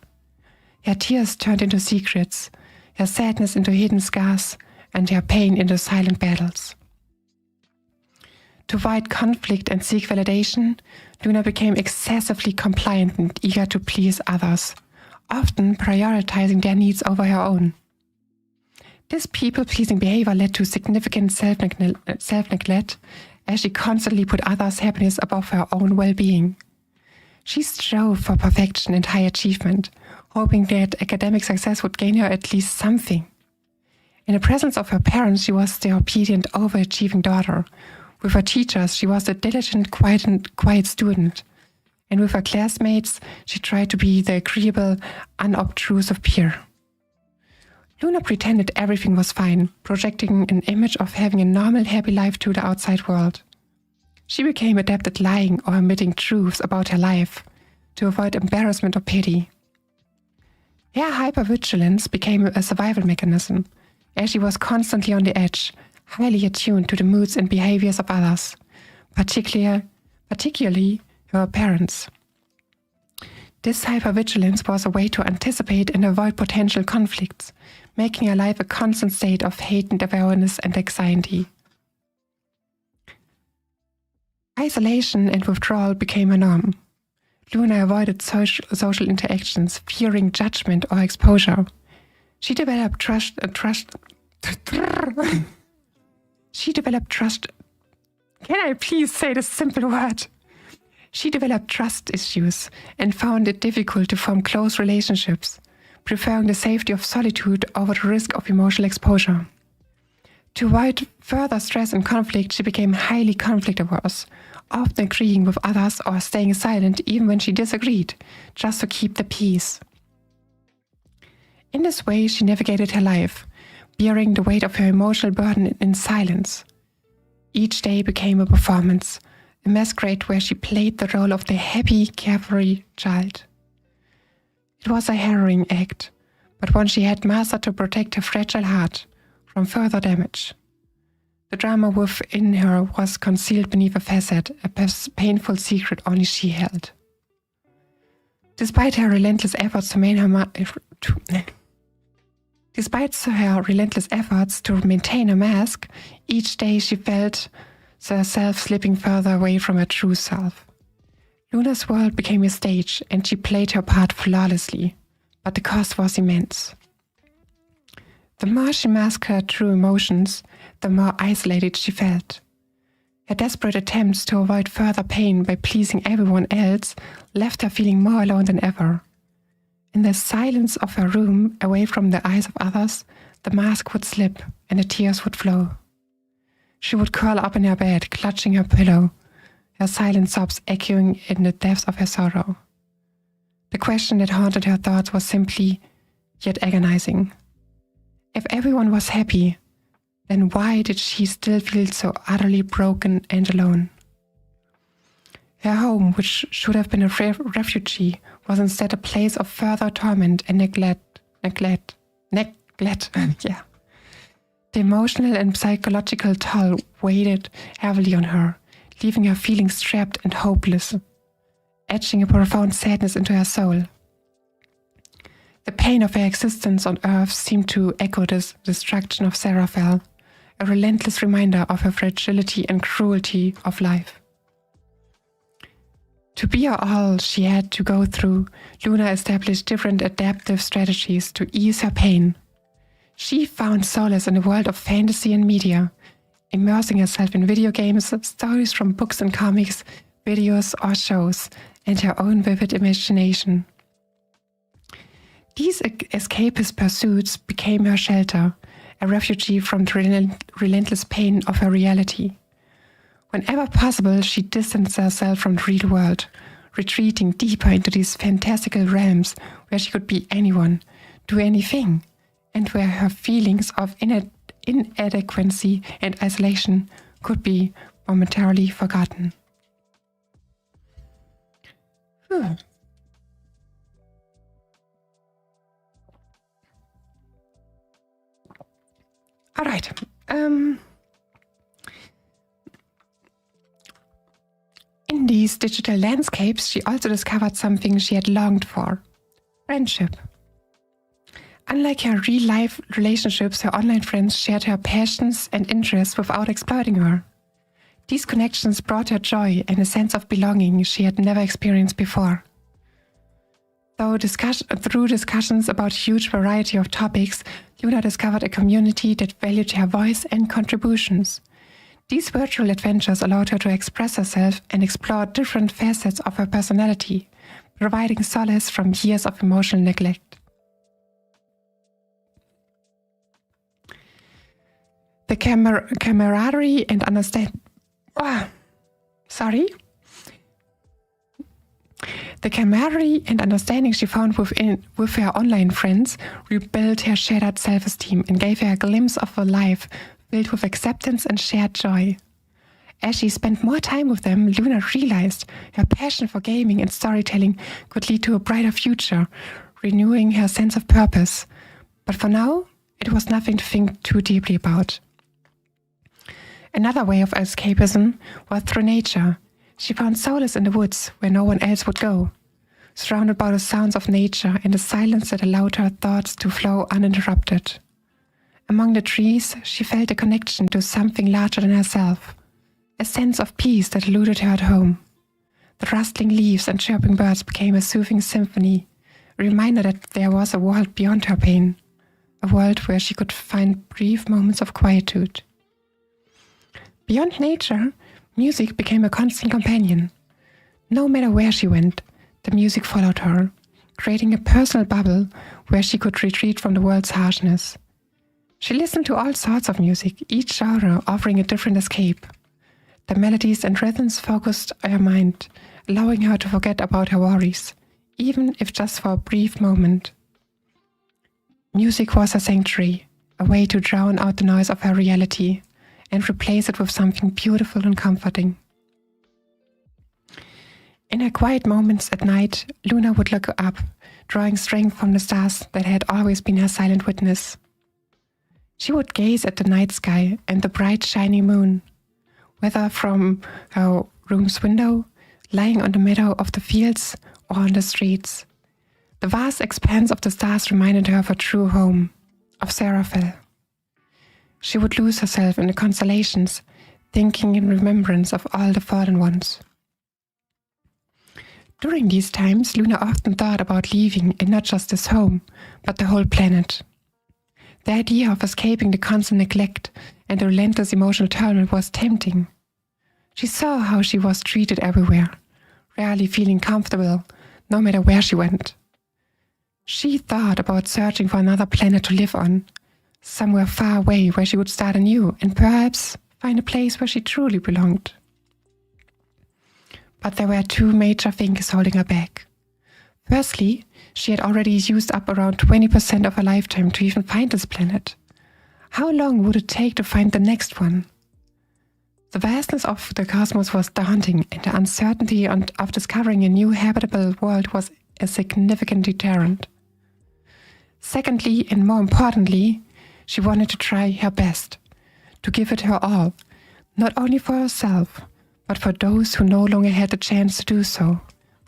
Her tears turned into secrets, her sadness into hidden scars, and her pain into silent battles. To avoid conflict and seek validation, Luna became excessively compliant and eager to please others, often prioritizing their needs over her own. This people-pleasing behavior led to significant self-neglect, as she constantly put others' happiness above her own well-being. She strove for perfection and high achievement, hoping that academic success would gain her at least something. In the presence of her parents, she was the obedient, overachieving daughter. With her teachers, she was a diligent, quiet student. And with her classmates, she tried to be the agreeable, unobtrusive peer. Luna pretended everything was fine, projecting an image of having a normal, happy life to the outside world. She became adept at lying or omitting truths about her life to avoid embarrassment or pity. Her hypervigilance became a survival mechanism, as she was constantly on the edge, highly attuned to the moods and behaviors of others, particularly her parents. This hypervigilance was a way to anticipate and avoid potential conflicts, making her life a constant state of heightened awareness and anxiety. Isolation and withdrawal became her norm. Luna avoided social interactions, fearing judgment or exposure. She developed trust. Can I please say this simple word? She developed trust issues and found it difficult to form close relationships, preferring the safety of solitude over the risk of emotional exposure. To avoid further stress and conflict, she became highly conflict-averse, often agreeing with others or staying silent even when she disagreed, just to keep the peace. In this way, she navigated her life, bearing the weight of her emotional burden in silence. Each day became a performance, a masquerade where she played the role of the happy, carefree child. It was a harrowing act, but one she had mastered to protect her fragile heart from further damage. The drama within her was concealed beneath a facade, a painful secret only she held. Despite her relentless efforts to maintain her mask, each day she felt herself slipping further away from her true self. Luna's world became a stage, and she played her part flawlessly, but the cost was immense. The more she masked her true emotions, the more isolated she felt. Her desperate attempts to avoid further pain by pleasing everyone else left her feeling more alone than ever. In the silence of her room, away from the eyes of others, the mask would slip and the tears would flow. She would curl up in her bed, clutching her pillow, her silent sobs echoing in the depths of her sorrow. The question that haunted her thoughts was simply, yet agonizing. If everyone was happy, then why did she still feel so utterly broken and alone? Her home, which should have been a refugee, was instead a place of further torment and neglect. Yeah. The emotional and psychological toll weighed heavily on her, leaving her feeling trapped and hopeless, etching a profound sadness into her soul. The pain of her existence on Earth seemed to echo the destruction of Seraphel, a relentless reminder of her fragility and cruelty of life. To be all she had to go through, Luna established different adaptive strategies to ease her pain. She found solace in a world of fantasy and media, immersing herself in video games, stories from books and comics, videos or shows, and her own vivid imagination. These escapist pursuits became her shelter, a refugee from the relentless pain of her reality. Whenever possible, she distanced herself from the real world, retreating deeper into these fantastical realms where she could be anyone, do anything, and where her feelings of inadequacy and isolation could be momentarily forgotten. All right. In these digital landscapes, she also discovered something she had longed for: friendship. Unlike her real-life relationships, her online friends shared her passions and interests without exploiting her. These connections brought her joy and a sense of belonging she had never experienced before. Through discussions about a huge variety of topics, Luna discovered a community that valued her voice and contributions. These virtual adventures allowed her to express herself and explore different facets of her personality, providing solace from years of emotional neglect. The camaraderie and understanding she found with her online friends rebuilt her shattered self-esteem and gave her a glimpse of a life filled with acceptance and shared joy. As she spent more time with them, Luna realized her passion for gaming and storytelling could lead to a brighter future, renewing her sense of purpose. But for now, it was nothing to think too deeply about. Another way of escapism was through nature. She found solace in the woods, where no one else would go, surrounded by the sounds of nature and the silence that allowed her thoughts to flow uninterrupted. Among the trees, she felt a connection to something larger than herself, a sense of peace that eluded her at home. The rustling leaves and chirping birds became a soothing symphony, a reminder that there was a world beyond her pain, a world where she could find brief moments of quietude. Beyond nature, music became a constant companion. No matter where she went, the music followed her, creating a personal bubble where she could retreat from the world's harshness. She listened to all sorts of music, each genre offering a different escape. The melodies and rhythms focused her mind, allowing her to forget about her worries, even if just for a brief moment. Music was her sanctuary, a way to drown out the noise of her reality and replace it with something beautiful and comforting. In her quiet moments at night, Luna would look up, drawing strength from the stars that had always been her silent witness. She would gaze at the night sky and the bright, shining moon, whether from her room's window, lying on the meadow of the fields, or on the streets. The vast expanse of the stars reminded her of her true home, of Seraphel. She would lose herself in the constellations, thinking in remembrance of all the fallen ones. During these times, Luna often thought about leaving, and not just this home, but the whole planet. The idea of escaping the constant neglect and the relentless emotional turmoil was tempting. She saw how she was treated everywhere, rarely feeling comfortable, no matter where she went. She thought about searching for another planet to live on, somewhere far away where she would start anew and perhaps find a place where she truly belonged. But there were two major things holding her back. Firstly, she had already used up around 20% of her lifetime to even find this planet. How long would it take to find the next one? The vastness of the cosmos was daunting, and the uncertainty of discovering a new habitable world was a significant deterrent. Secondly, and more importantly, she wanted to try her best, to give it her all, not only for herself, but for those who no longer had the chance to do so,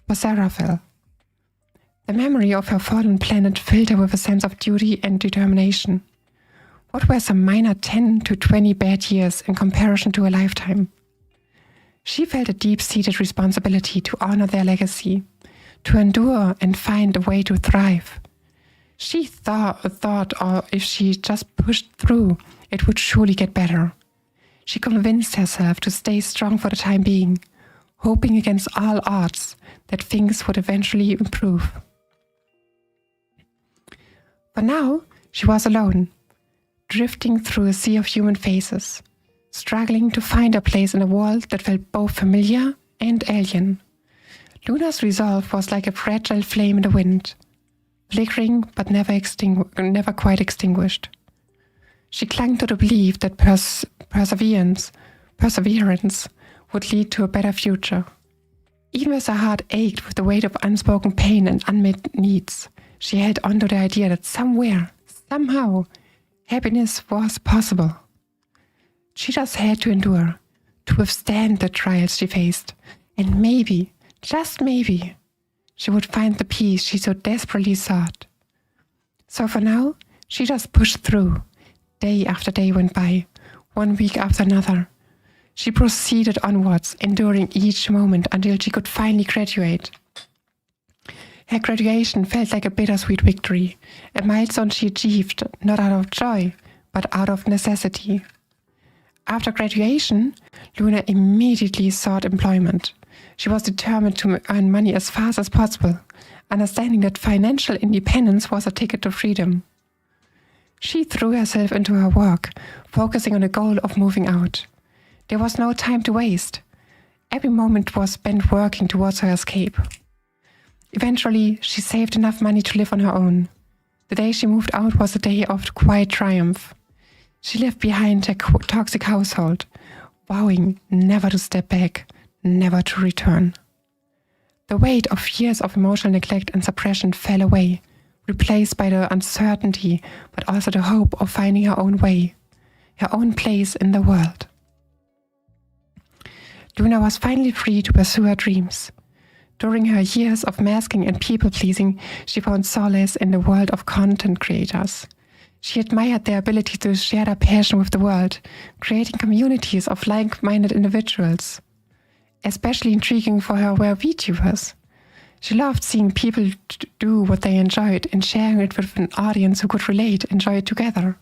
for Seraphil. The memory of her fallen planet filled her with a sense of duty and determination. What were some minor 10 to 20 bad years in comparison to a lifetime? She felt a deep-seated responsibility to honor their legacy, to endure and find a way to thrive. She thought if she just pushed through, it would surely get better. She convinced herself to stay strong for the time being, hoping against all odds that things would eventually improve. For now, she was alone, drifting through a sea of human faces, struggling to find a place in a world that felt both familiar and alien. Luna's resolve was like a fragile flame in the wind, flickering but never quite extinguished. She clung to the belief that perseverance would lead to a better future. Even as her heart ached with the weight of unspoken pain and unmet needs, she held on to the idea that somewhere, somehow, happiness was possible. She just had to endure, to withstand the trials she faced, and maybe, just maybe, she would find the peace she so desperately sought. So for now, she just pushed through. Day after day went by, 1 week after another. She proceeded onwards, enduring each moment until she could finally graduate. Her graduation felt like a bittersweet victory, a milestone she achieved not out of joy, but out of necessity. After graduation, Luna immediately sought employment. She was determined to earn money as fast as possible, understanding that financial independence was a ticket to freedom. She threw herself into her work, focusing on the goal of moving out. There was no time to waste. Every moment was spent working towards her escape. Eventually, she saved enough money to live on her own. The day she moved out was a day of quiet triumph. She left behind a toxic household, vowing never to step back, never to return. The weight of years of emotional neglect and suppression fell away, replaced by the uncertainty, but also the hope of finding her own way, her own place in the world. Luna was finally free to pursue her dreams. During her years of masking and people-pleasing, she found solace in the world of content creators. She admired their ability to share their passion with the world, creating communities of like-minded individuals. Especially intriguing for her were VTubers. She loved seeing people do what they enjoyed and sharing it with an audience who could relate and enjoy it together.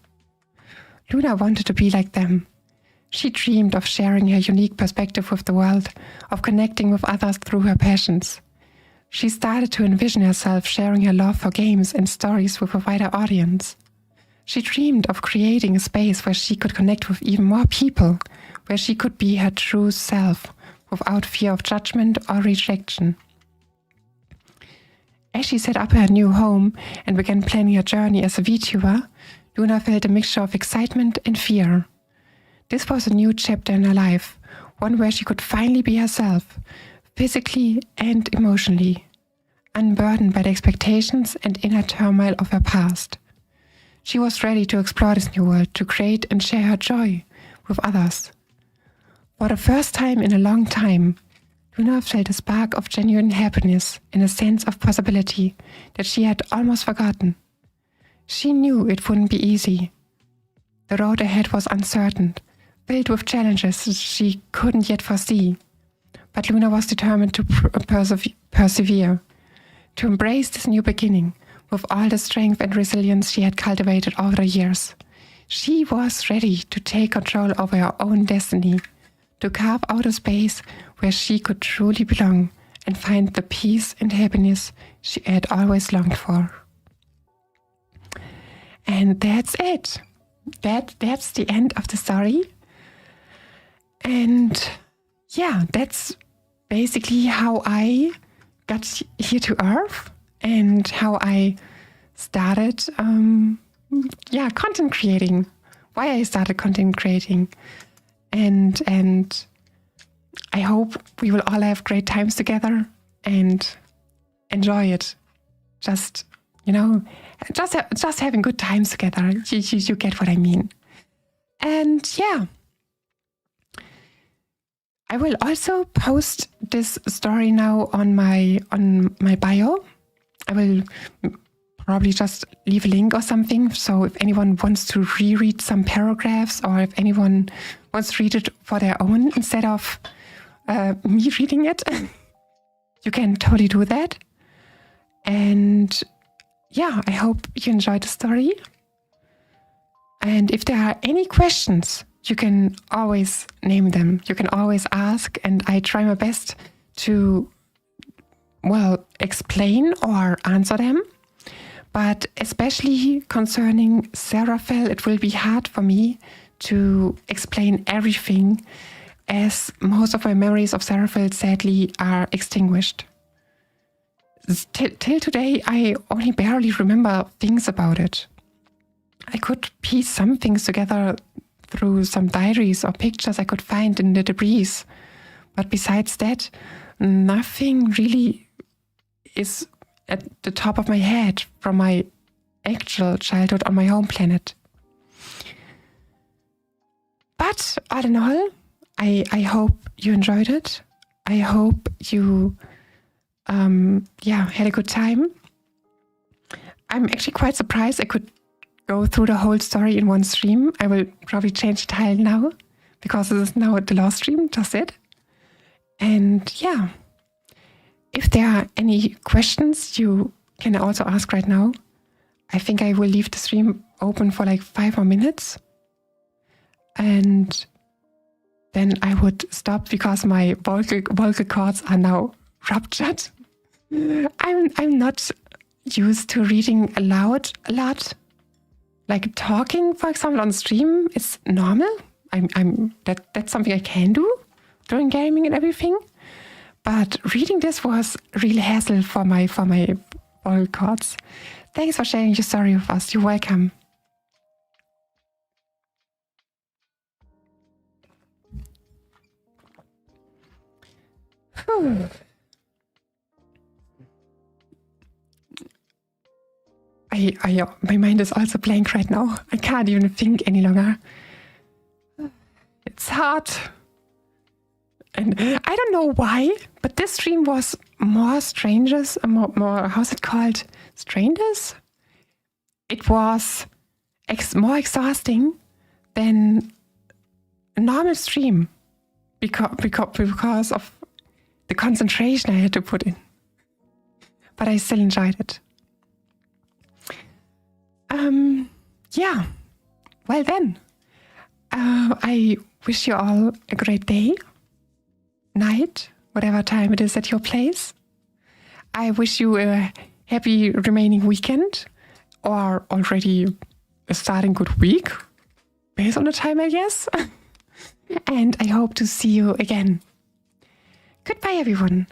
Luna wanted to be like them. She dreamed of sharing her unique perspective with the world, of connecting with others through her passions. She started to envision herself sharing her love for games and stories with a wider audience. She dreamed of creating a space where she could connect with even more people, where she could be her true self, without fear of judgment or rejection. As she set up her new home and began planning her journey as a VTuber, Luna felt a mixture of excitement and fear. This was a new chapter in her life, one where she could finally be herself, physically and emotionally, unburdened by the expectations and inner turmoil of her past. She was ready to explore this new world, to create and share her joy with others. For the first time in a long time, Luna felt a spark of genuine happiness and a sense of possibility that she had almost forgotten. She knew it wouldn't be easy. The road ahead was uncertain, filled with challenges she couldn't yet foresee. But Luna was determined to persevere, to embrace this new beginning with all the strength and resilience she had cultivated over the years. She was ready to take control over her own destiny, to carve out a space where she could truly belong and find the peace and happiness she had always longed for. And that's it. That's the end of the story. And yeah, that's basically how I got here to Earth and how I started content creating. Why I started content creating. and I hope we will all have great times together and enjoy it. Just having good times together. You get what I mean. And yeah, I will also post this story now on my bio. I will probably just leave a link or something. So if anyone wants to reread some paragraphs, or if anyone wants to read it for their own instead of me reading it, you can totally do that. And yeah, I hope you enjoyed the story. And if there are any questions, you can always name them. You can always ask, and I try my best to, explain or answer them. But especially concerning Seraphel, it will be hard for me to explain everything, as most of my memories of Seraphel sadly are extinguished. Till today, I only barely remember things about it. I could piece some things together through some diaries or pictures I could find in the debris. But besides that, nothing really is at the top of my head from my actual childhood on my home planet. But all in all, I hope you enjoyed it. I hope you had a good time. I'm actually quite surprised I could go through the whole story in one stream. I will probably change the title now, because this is now the last stream, just it. And yeah, if there are any questions, you can also ask right now. I think I will leave the stream open for like 5 more minutes. And then I would stop, because my vocal cords are now ruptured. I'm not used to reading aloud a lot. Like talking, for example, on stream is normal. That's something I can do during gaming and everything. But reading this was really hassle for my vocal cords. Thanks for sharing your story with us. You're welcome. My mind is also blank right now. I can't even think any longer. It's hard. And I don't know why, but this stream was more strangers, more how's it called? Strangers? It was more exhausting than a normal stream because of the concentration I had to put in. But I still enjoyed it. Yeah. Well then, I wish you all a great day, night, whatever time it is at your place. I wish you a happy remaining weekend, or already a starting good week, based on the time, I guess. And I hope to see you again. Goodbye, everyone.